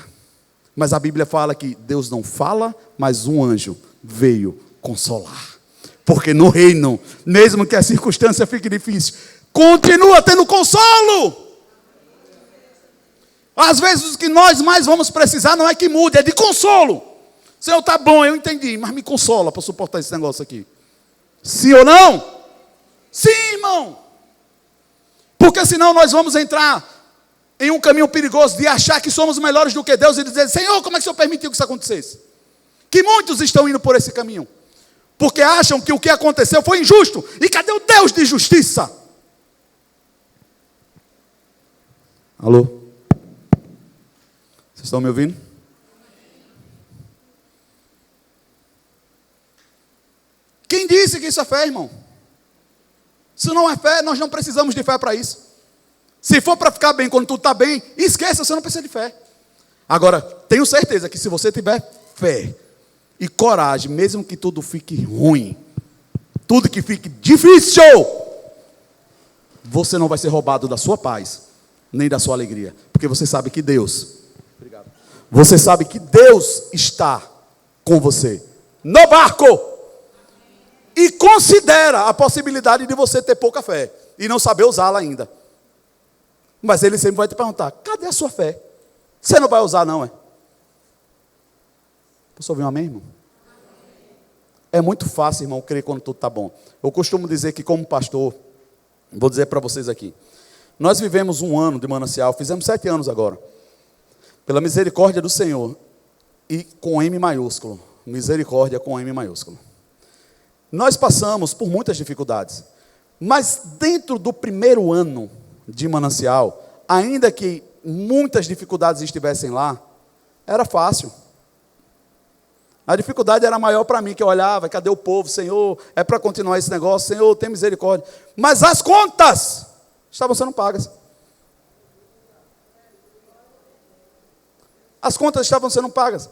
S1: Mas a Bíblia fala que Deus não fala, mas um anjo veio consolar. Porque no reino, mesmo que a circunstância fique difícil, continua tendo consolo. Às vezes o que nós mais vamos precisar não é que mude, é de consolo. Senhor, tá bom, eu entendi, mas me consola para suportar esse negócio aqui. Sim ou não? Sim, irmão. Porque senão nós vamos entrar em um caminho perigoso de achar que somos melhores do que Deus e dizer, Senhor, como é que o Senhor permitiu que isso acontecesse? Que muitos estão indo por esse caminho. Porque acham que o que aconteceu foi injusto. E cadê o Deus de justiça? Alô? Vocês estão me ouvindo? Quem disse que isso é fé, irmão? Se não é fé, nós não precisamos de fé para isso. Se for para ficar bem quando tudo está bem, esqueça, você não precisa de fé. Agora, tenho certeza que se você tiver fé e coragem, mesmo que tudo fique ruim, tudo que fique difícil, você não vai ser roubado da sua paz, nem da sua alegria. Porque você sabe que Deus, você sabe que Deus está com você no barco. E considera a possibilidade de você ter pouca fé e não saber usá-la ainda. Mas ele sempre vai te perguntar, cadê a sua fé? Você não vai usar não, é? Posso ouvir um amém, irmão? É muito fácil, irmão, crer quando tudo está bom. Eu costumo dizer que como pastor, vou dizer para vocês aqui, nós vivemos um ano de Manancial, fizemos 7 anos agora, pela misericórdia do Senhor, e com M maiúsculo, misericórdia com M maiúsculo. Nós passamos por muitas dificuldades, mas dentro do primeiro ano de Manancial, ainda que muitas dificuldades estivessem lá, era fácil. A dificuldade era maior para mim, que eu olhava, cadê o povo? Senhor, é para continuar esse negócio, Senhor, tem misericórdia. Mas as contas estavam sendo pagas. As contas estavam sendo pagas.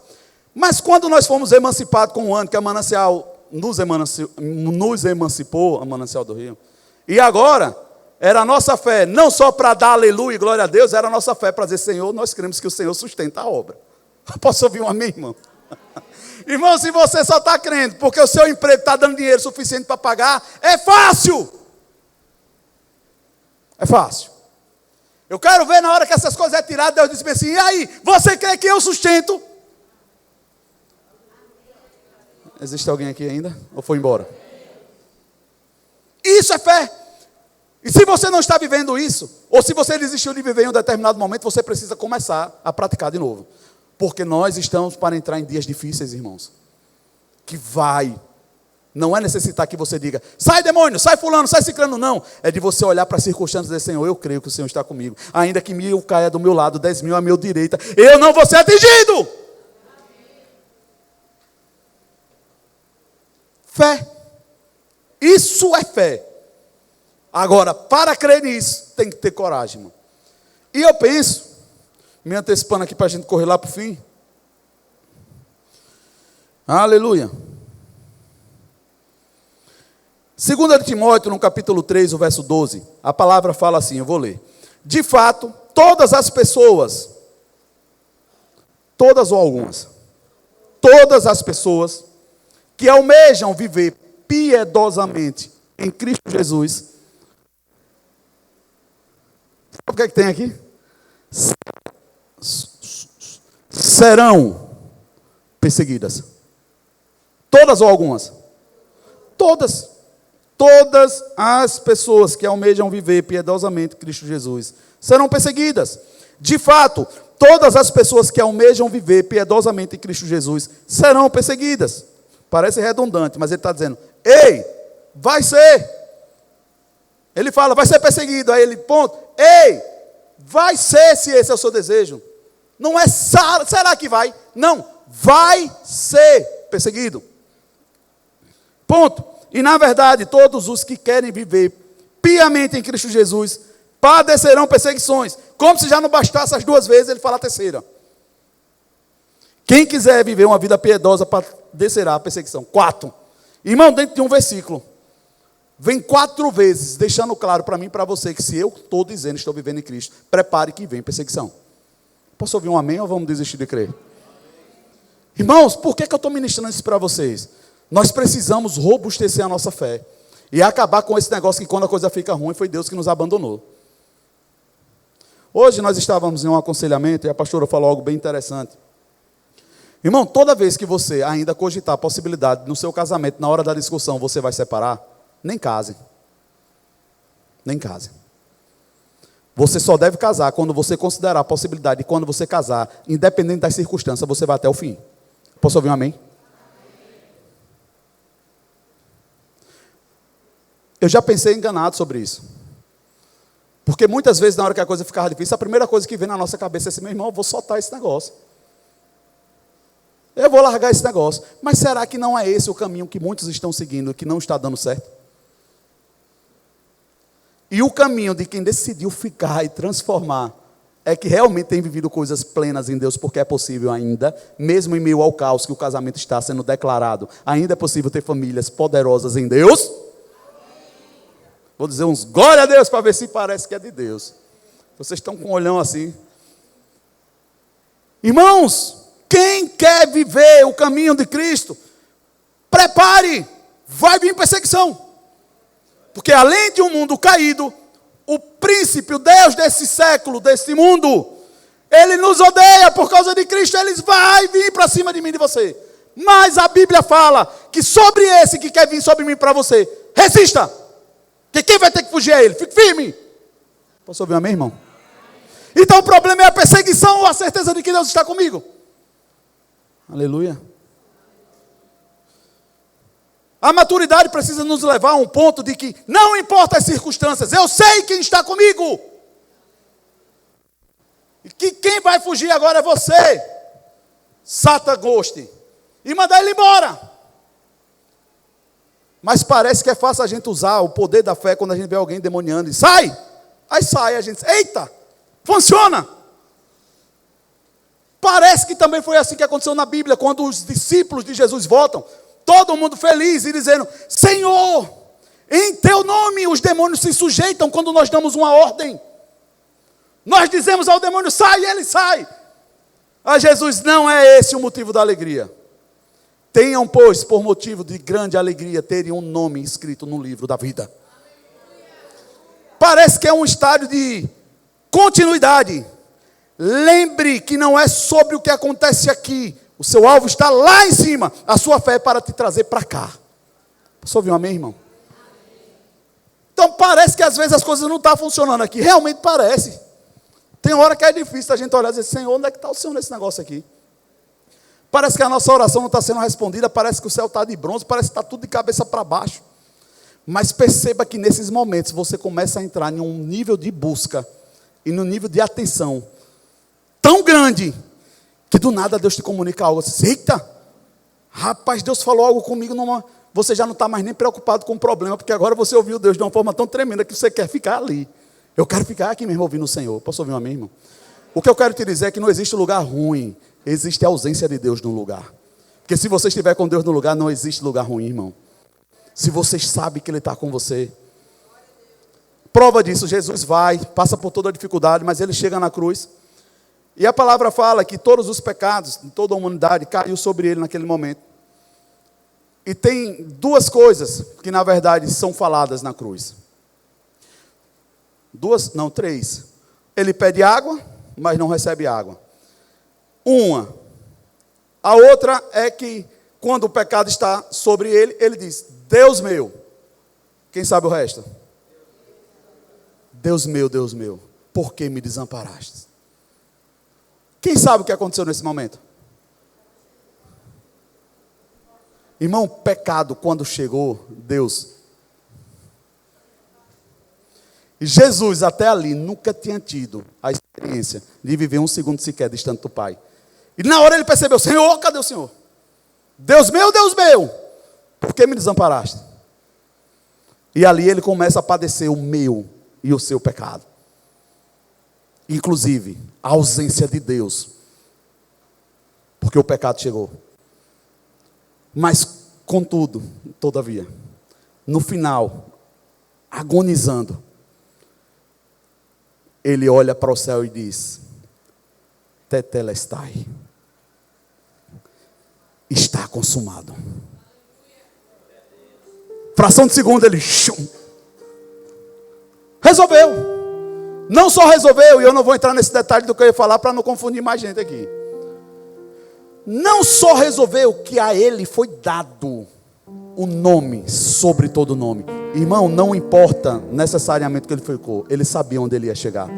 S1: Mas quando nós fomos emancipados com o ano que a Manancial nos emancipou, a Manancial do Rio, e agora, era a nossa fé, não só para dar aleluia e glória a Deus, era a nossa fé para dizer, Senhor, nós cremos que o Senhor sustenta a obra. Posso ouvir um amém, irmão? Irmão, se você só está crendo porque o seu emprego está dando dinheiro suficiente para pagar, é fácil. É fácil. Eu quero ver na hora que essas coisas é tiradas, Deus diz assim, e aí, você crê que eu sustento? Existe alguém aqui ainda? Ou foi embora? Isso é fé. E se você não está vivendo isso, ou se você desistiu de viver em um determinado momento, você precisa começar a praticar de novo. Porque nós estamos para entrar em dias difíceis, irmãos. Que vai. Não é necessitar que você diga, sai demônio, sai fulano, sai ciclano, não. É de você olhar para as circunstâncias e dizer, Senhor, eu creio que o Senhor está comigo. Ainda que 1000 caia do meu lado, 10.000 à minha direita, eu não vou ser atingido. Fé. Isso é fé. Agora, para crer nisso, tem que ter coragem, irmão. E eu penso, me antecipando aqui para a gente correr lá para o fim. Aleluia. 2 Timóteo, no capítulo 3, o verso 12, a palavra fala assim, eu vou ler. De fato, todas as pessoas, todas ou algumas, todas as pessoas que almejam viver piedosamente em Cristo Jesus, sabe o que é que tem aqui? Serão perseguidas. Todas ou algumas? Todas. Todas as pessoas que almejam viver piedosamente em Cristo Jesus serão perseguidas. De fato, todas as pessoas que almejam viver piedosamente em Cristo Jesus serão perseguidas. Parece redundante, mas ele está dizendo, ei, vai ser. Ele fala, vai ser perseguido. Aí ele, ponto, ei, vai ser, se esse é o seu desejo. Não é, será que vai? Não, vai ser perseguido. Ponto. E na verdade, todos os que querem viver piamente em Cristo Jesus padecerão perseguições. Como se já não bastasse as 2 vezes, ele fala a terceira. Quem quiser viver uma vida piedosa padecerá a perseguição. 4. Irmão, dentro de um versículo, vem 4 vezes, deixando claro para mim e para você, que se eu estou dizendo, estou vivendo em Cristo, prepare que vem perseguição. Posso ouvir um amém ou vamos desistir de crer? Irmãos, por que eu estou ministrando isso para vocês? Nós precisamos robustecer a nossa fé e acabar com esse negócio que quando a coisa fica ruim, foi Deus que nos abandonou. Hoje nós estávamos em um aconselhamento e a pastora falou algo bem interessante. Irmão, toda vez que você ainda cogitar a possibilidade no seu casamento, na hora da discussão, você vai separar, nem case. Nem case. Você só deve casar quando você considerar a possibilidade de quando você casar, independente das circunstâncias, você vai até o fim. Posso ouvir um amém? Eu já pensei enganado sobre isso. Porque muitas vezes, na hora que a coisa ficava difícil, a primeira coisa que vem na nossa cabeça é assim: meu irmão, eu vou soltar esse negócio. Eu vou largar esse negócio. Mas será que não é esse o caminho que muitos estão seguindo, que não está dando certo? E o caminho de quem decidiu ficar e transformar é que realmente tem vivido coisas plenas em Deus, porque é possível ainda, mesmo em meio ao caos que o casamento está sendo declarado, ainda é possível ter famílias poderosas em Deus. Vou dizer uns glória a Deus para ver se parece que é de Deus. Vocês estão com um olhão assim. Irmãos, quem quer viver o caminho de Cristo, prepare, vai vir perseguição. Porque além de um mundo caído, o príncipe, o Deus desse século, desse mundo, ele nos odeia por causa de Cristo, ele vai vir para cima de mim e de você. Mas a Bíblia fala que sobre esse que quer vir sobre mim para você, resista. Porque quem vai ter que fugir é ele, fique firme. Posso ouvir um amém, irmão? Então o problema é a perseguição ou a certeza de que Deus está comigo? Aleluia. A maturidade precisa nos levar a um ponto de que não importa as circunstâncias, eu sei quem está comigo. E que quem vai fugir agora é você. Satagoste. E mandar ele embora. Mas parece que é fácil a gente usar o poder da fé quando a gente vê alguém demoniando e sai. Aí sai, a gente, eita, funciona. Parece que também foi assim que aconteceu na Bíblia, quando os discípulos de Jesus voltam. Todo mundo feliz e dizendo: Senhor, em teu nome os demônios se sujeitam quando nós damos uma ordem. Nós dizemos ao demônio: sai, e ele sai. A Jesus, não é esse o motivo da alegria. Tenham, pois, por motivo de grande alegria, terem um nome escrito no livro da vida. Parece que é um estádio de continuidade. Lembre que não é sobre o que acontece aqui. O seu alvo está lá em cima. A sua fé é para te trazer para cá. Posso ouvir um amém, irmão? Então parece que às vezes as coisas não estão funcionando aqui. Realmente parece. Tem hora que é difícil a gente olhar e dizer: Senhor, onde é que está o Senhor nesse negócio aqui? Parece que a nossa oração não está sendo respondida. Parece que o céu está de bronze. Parece que está tudo de cabeça para baixo. Mas perceba que nesses momentos você começa a entrar em um nível de busca e num nível de atenção tão grande que do nada Deus te comunica algo assim: eita, rapaz, Deus falou algo comigo, você já não está mais nem preocupado com o problema, porque agora você ouviu Deus de uma forma tão tremenda que você quer ficar ali. Eu quero ficar aqui mesmo ouvindo o Senhor. Posso ouvir um amém, irmão? O que eu quero te dizer é que não existe lugar ruim, existe a ausência de Deus no lugar. Porque se você estiver com Deus no lugar, não existe lugar ruim, irmão. Se você sabe que Ele está com você. Prova disso, Jesus vai, passa por toda a dificuldade, mas Ele chega na cruz. E a palavra fala que todos os pecados de toda a humanidade caiu sobre Ele naquele momento. E tem 2 coisas que na verdade são faladas na cruz. 3. Ele pede água, mas não recebe água. A outra é que quando o pecado está sobre ele, ele diz: Deus meu. Quem sabe o resto? Deus meu, por que me desamparaste? Quem sabe o que aconteceu nesse momento? Irmão, pecado quando chegou, Deus. Jesus até ali nunca tinha tido a experiência de viver um segundo sequer distante do Pai. E na hora ele percebeu: Senhor, cadê o Senhor? Deus meu, por que me desamparaste? E ali ele começa a padecer o meu e o seu pecado. Inclusive, a ausência de Deus. porque o pecado chegou. Mas, contudo, todavia, no final, agonizando, ele olha para o céu e diz: Tetelestai, está consumado. Fração de segundo ele resolveu. Não só resolveu, e eu não vou entrar nesse detalhe do que eu ia falar para não confundir mais gente aqui. Não só resolveu, que a ele foi dado o nome sobre todo nome. Irmão, não importa necessariamente que ele ficou, ele sabia onde ele ia chegar.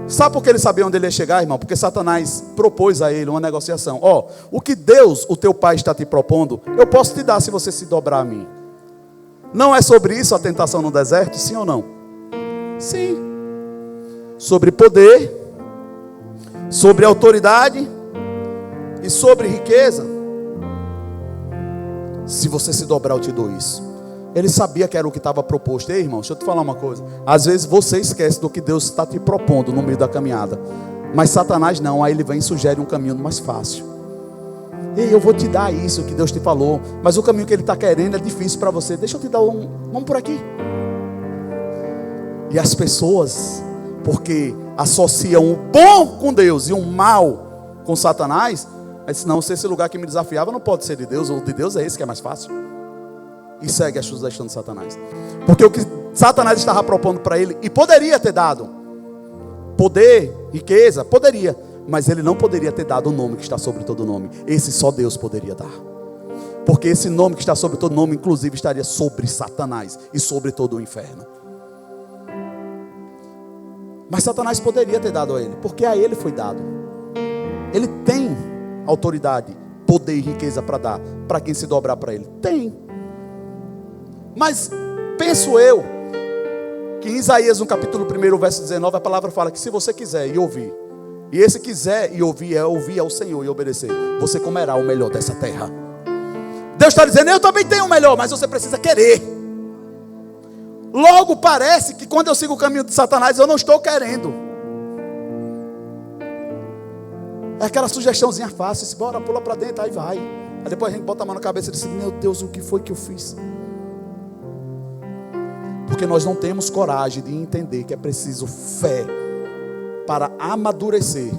S1: Sabe por que ele sabia onde ele ia chegar, irmão? Porque Satanás propôs a ele uma negociação. O que Deus, o teu pai, está te propondo, eu posso te dar se você se dobrar a mim. Não é sobre isso a tentação no deserto, sim ou não? Sim. Sobre poder, sobre autoridade e sobre riqueza. Se você se dobrar, eu te dou isso. Ele sabia que era o que estava proposto. Ei, irmão, deixa eu te falar uma coisa. Às vezes você esquece do que Deus está te propondo no meio da caminhada. Mas Satanás não, aí ele vem e sugere um caminho mais fácil. Ei, eu vou te dar isso que Deus te falou, mas o caminho que ele está querendo é difícil para você. Deixa eu te dar vamos por aqui. E as pessoas, porque associam o bom com Deus e o mal com Satanás, aí disse: não, se esse lugar que me desafiava não pode ser de Deus, ou de Deus é esse que é mais fácil. E segue a sugestão de Satanás. Porque o que Satanás estava propondo para ele, e poderia ter dado poder, riqueza, poderia, mas ele não poderia ter dado o nome que está sobre todo nome. Esse só Deus poderia dar. Porque esse nome que está sobre todo nome, inclusive, estaria sobre Satanás e sobre todo o inferno. Mas Satanás poderia ter dado a ele, porque a ele foi dado. Ele tem autoridade, poder e riqueza para dar, para quem se dobrar para ele. Tem. Mas penso eu que em Isaías, no capítulo 1, verso 19, a palavra fala que se você quiser e ouvir, e esse quiser e ouvir é ouvir ao Senhor e obedecer, você comerá o melhor dessa terra. Deus está dizendo: eu também tenho o melhor, mas você precisa querer. Logo parece que quando eu sigo o caminho de Satanás, eu não estou querendo. É aquela sugestãozinha fácil: se bora, pula para dentro, aí vai. Aí depois a gente bota a mão na cabeça e diz: meu Deus, o que foi que eu fiz? Porque nós não temos coragem de entender que é preciso fé para amadurecer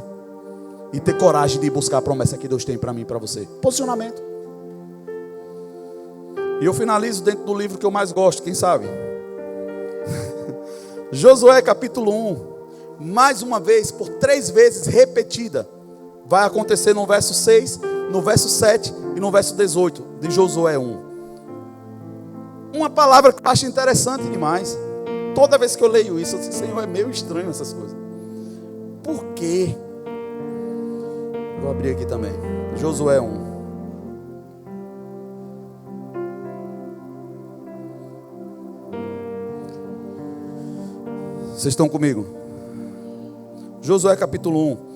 S1: e ter coragem de buscar a promessa que Deus tem para mim e para você. Posicionamento. E eu finalizo dentro do livro que eu mais gosto, quem sabe? Josué capítulo 1. Mais uma vez, por 3 vezes repetida, vai acontecer no verso 6, no verso 7 e no verso 18 de Josué 1. Uma palavra que eu acho interessante demais. Toda vez que eu leio isso, eu digo: Senhor, é meio estranho essas coisas. Por quê? Vou abrir aqui também. Josué 1. Vocês estão comigo? Josué capítulo 1.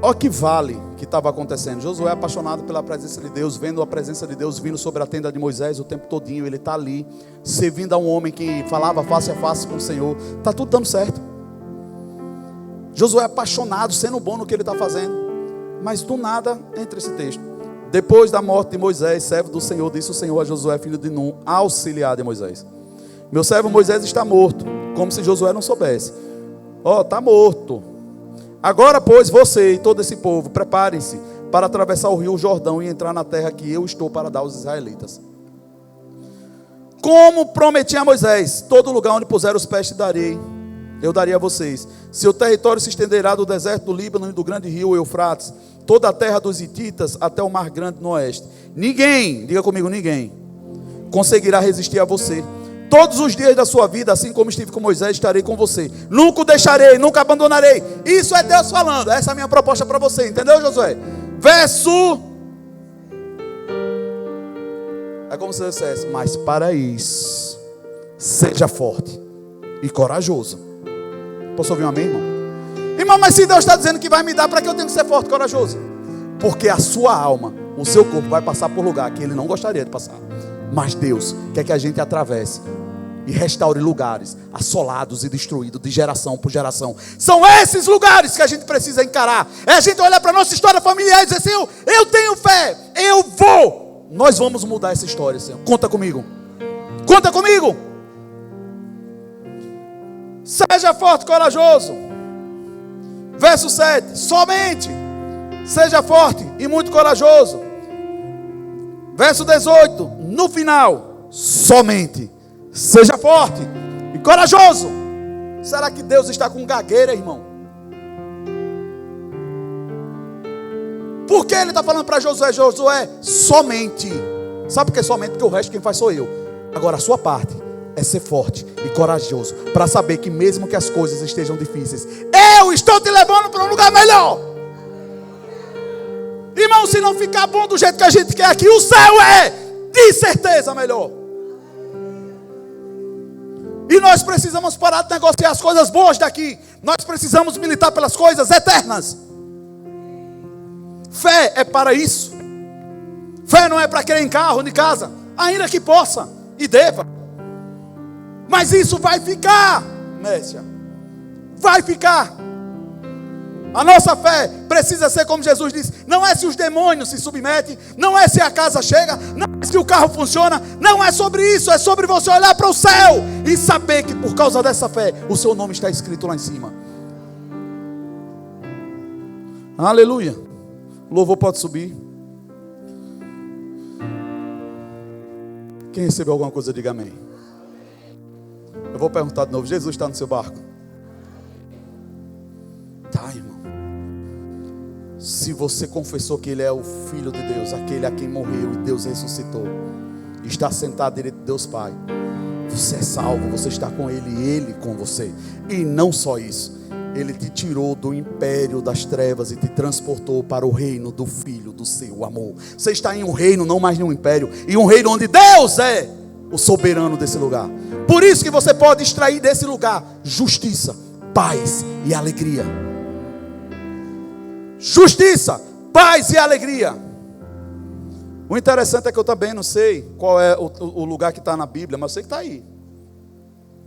S1: Olha que vale que estava acontecendo. Josué, apaixonado pela presença de Deus, vendo a presença de Deus vindo sobre a tenda de Moisés o tempo todinho. Ele está ali, servindo a um homem que falava face a face com o Senhor. Está tudo dando certo. Josué apaixonado, sendo bom no que ele está fazendo. Mas do nada entra esse texto: depois da morte de Moisés, servo do Senhor, disse o Senhor a Josué, filho de Nun, auxiliar de Moisés: meu servo Moisés está morto. Como se Josué não soubesse. Está morto. Agora, pois, você e todo esse povo, preparem-se para atravessar o rio Jordão e entrar na terra que eu estou para dar aos israelitas. Como prometi a Moisés, todo lugar onde puser os pés te darei, eu darei a vocês. Seu território se estenderá do deserto do Líbano e do grande rio Eufrates, toda a terra dos hititas até o mar grande no oeste. Ninguém, diga comigo, ninguém conseguirá resistir a você. Todos os dias da sua vida, assim como estive com Moisés, estarei com você. Nunca o deixarei, nunca abandonarei. Isso é Deus falando. Essa é a minha proposta para você. Entendeu, Josué? Verso. É como se eu dissesse: mas para isso, seja forte e corajoso. Posso ouvir um amém, irmão? Irmão, mas se Deus está dizendo que vai me dar, para que eu tenho que ser forte e corajoso? Porque a sua alma, o seu corpo vai passar por lugar que ele não gostaria de passar. Mas Deus quer que a gente atravesse e restaure lugares assolados e destruídos de geração por geração. São esses lugares que a gente precisa encarar. É a gente olhar para a nossa história familiar e dizer, Senhor, eu tenho fé, eu vou. Nós vamos mudar essa história, Senhor. Conta comigo. Conta comigo. Seja forte e corajoso. Verso 7. Somente seja forte e muito corajoso. Verso 18. No final, somente seja forte e corajoso. Será que Deus está com gagueira, irmão? Por que ele está falando para Josué? Josué, somente. Sabe por que somente? Porque o resto quem faz sou eu. Agora a sua parte é ser forte e corajoso, para saber que mesmo que as coisas estejam difíceis, eu estou te levando para um lugar melhor. Irmão, se não ficar bom do jeito que a gente quer aqui, o céu é de certeza melhor. E nós precisamos parar de negociar as coisas boas daqui. Nós precisamos militar pelas coisas eternas. Fé é para isso. Fé não é para crer em carro, nem casa, ainda que possa e deva. Mas isso vai ficar, Messia. Vai ficar. A nossa fé precisa ser como Jesus disse. Não é se os demônios se submetem, não é se a casa chega, não é se o carro funciona. Não é sobre isso, é sobre você olhar para o céu e saber que por causa dessa fé o seu nome está escrito lá em cima. Aleluia. O louvor pode subir. Quem recebeu alguma coisa, diga amém. Eu vou perguntar de novo. Jesus está no seu barco? Tá, irmão. Se você confessou que Ele é o Filho de Deus, aquele a quem morreu e Deus ressuscitou, está sentado à direita de Deus Pai, você é salvo, você está com Ele e Ele com você. E não só isso, Ele te tirou do império das trevas e te transportou para o reino do Filho do seu amor. Você está em um reino, não mais em um império, em um reino onde Deus é o soberano desse lugar. Por isso que você pode extrair desse lugar justiça, paz e alegria. Justiça, paz e alegria. O interessante é que eu também não sei qual é o lugar que está na Bíblia, mas eu sei que está aí.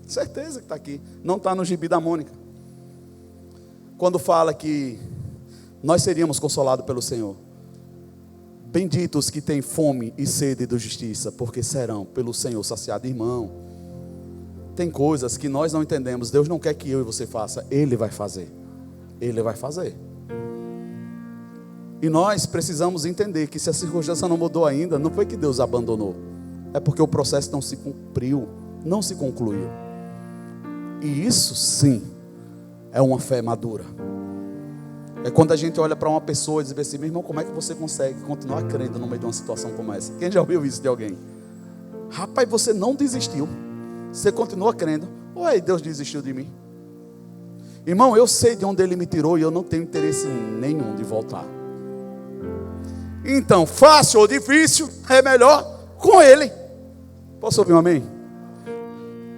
S1: Certeza que está aqui. Não está no gibi da Mônica. Quando fala que nós seríamos consolados pelo Senhor. Benditos que têm fome e sede de justiça, porque serão pelo Senhor saciados. Irmão, tem coisas que nós não entendemos. Deus não quer que eu e você faça. Ele vai fazer. Ele vai fazer. E nós precisamos entender que se a circunstância não mudou ainda, não foi que Deus abandonou. É porque o processo não se cumpriu, não se concluiu. E isso sim é uma fé madura. É quando a gente olha para uma pessoa e diz assim, meu irmão, como é que você consegue continuar crendo no meio de uma situação como essa? Quem já ouviu isso de alguém? Rapaz, você não desistiu. Você continua crendo. Ou aí Deus desistiu de mim? Irmão, eu sei de onde Ele me tirou e eu não tenho interesse nenhum de voltar. Então, fácil ou difícil, é melhor com Ele. Posso ouvir um amém?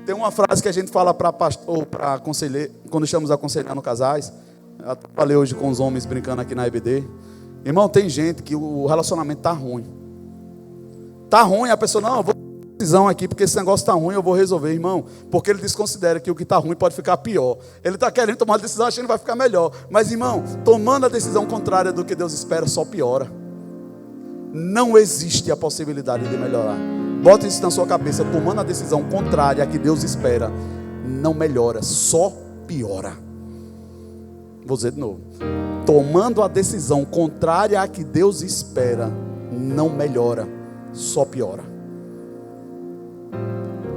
S1: Tem uma frase que a gente fala para pastor ou para conselheiro, quando estamos aconselhando casais. Eu falei hoje com os homens brincando aqui na EBD. Irmão, tem gente que o relacionamento está ruim. Está ruim, a pessoa, não, eu vou tomar uma decisão aqui, porque esse negócio está ruim, eu vou resolver, irmão. Porque ele desconsidera que o que está ruim pode ficar pior. Ele está querendo tomar uma decisão, achando que vai ficar melhor. Mas, irmão, tomando a decisão contrária do que Deus espera, só piora. Não existe a possibilidade de melhorar. Bota isso na sua cabeça, tomando a decisão contrária a que Deus espera, não melhora, só piora. Vou dizer de novo. Tomando a decisão contrária a que Deus espera, não melhora, só piora.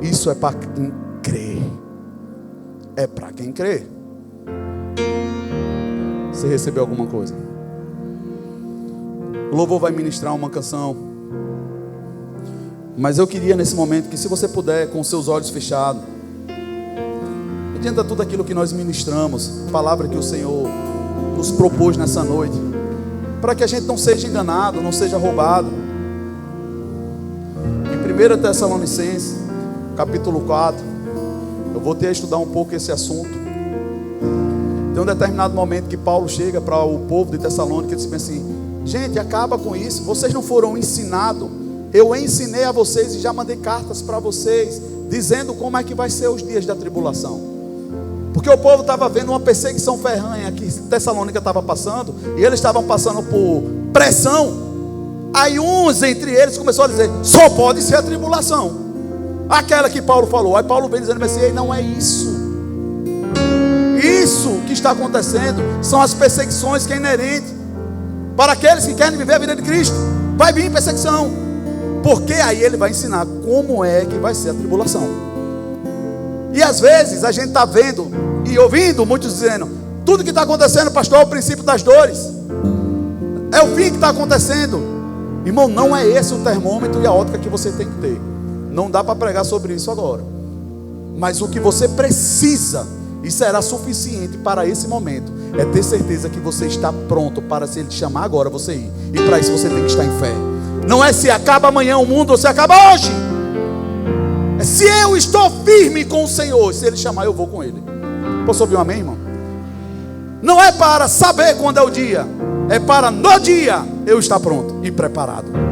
S1: Isso é para quem crê. É para quem crê. Você recebeu alguma coisa? O louvor vai ministrar uma canção. Mas eu queria nesse momento que, se você puder, com os seus olhos fechados, mediante tudo aquilo que nós ministramos, a palavra que o Senhor nos propôs nessa noite, para que a gente não seja enganado, não seja roubado. Em 1 Tessalonicenses, capítulo 4, eu voltei a estudar um pouco esse assunto. Tem um determinado momento que Paulo chega para o povo de Tessalônica e diz assim: gente, acaba com isso, vocês não foram ensinados. Eu ensinei a vocês e já mandei cartas para vocês, dizendo como é que vai ser os dias da tribulação. Porque o povo estava vendo uma perseguição ferrenha que Tessalônica estava passando, e eles estavam passando por pressão. Aí uns entre eles começaram a dizer: só pode ser a tribulação, aquela que Paulo falou. Aí Paulo vem dizendo assim: não é isso. Isso que está acontecendo são as perseguições que é inerente para aqueles que querem viver a vida de Cristo. Vai vir perseguição, porque aí ele vai ensinar como é que vai ser a tribulação. E às vezes a gente está vendo e ouvindo muitos dizendo: tudo que está acontecendo, pastor, é o princípio das dores, é o fim que está acontecendo. Irmão, não é esse o termômetro e a ótica que você tem que ter. Não dá para pregar sobre isso agora. Mas o que você precisa, e será suficiente para esse momento, é ter certeza que você está pronto para, se Ele te chamar agora, você ir. E para isso você tem que estar em fé. Não é se acaba amanhã o mundo ou se acaba hoje. É se eu estou firme com o Senhor. Se Ele chamar, eu vou com Ele. Posso ouvir um amém, irmão? Não é para saber quando é o dia, é para no dia eu estar pronto e preparado.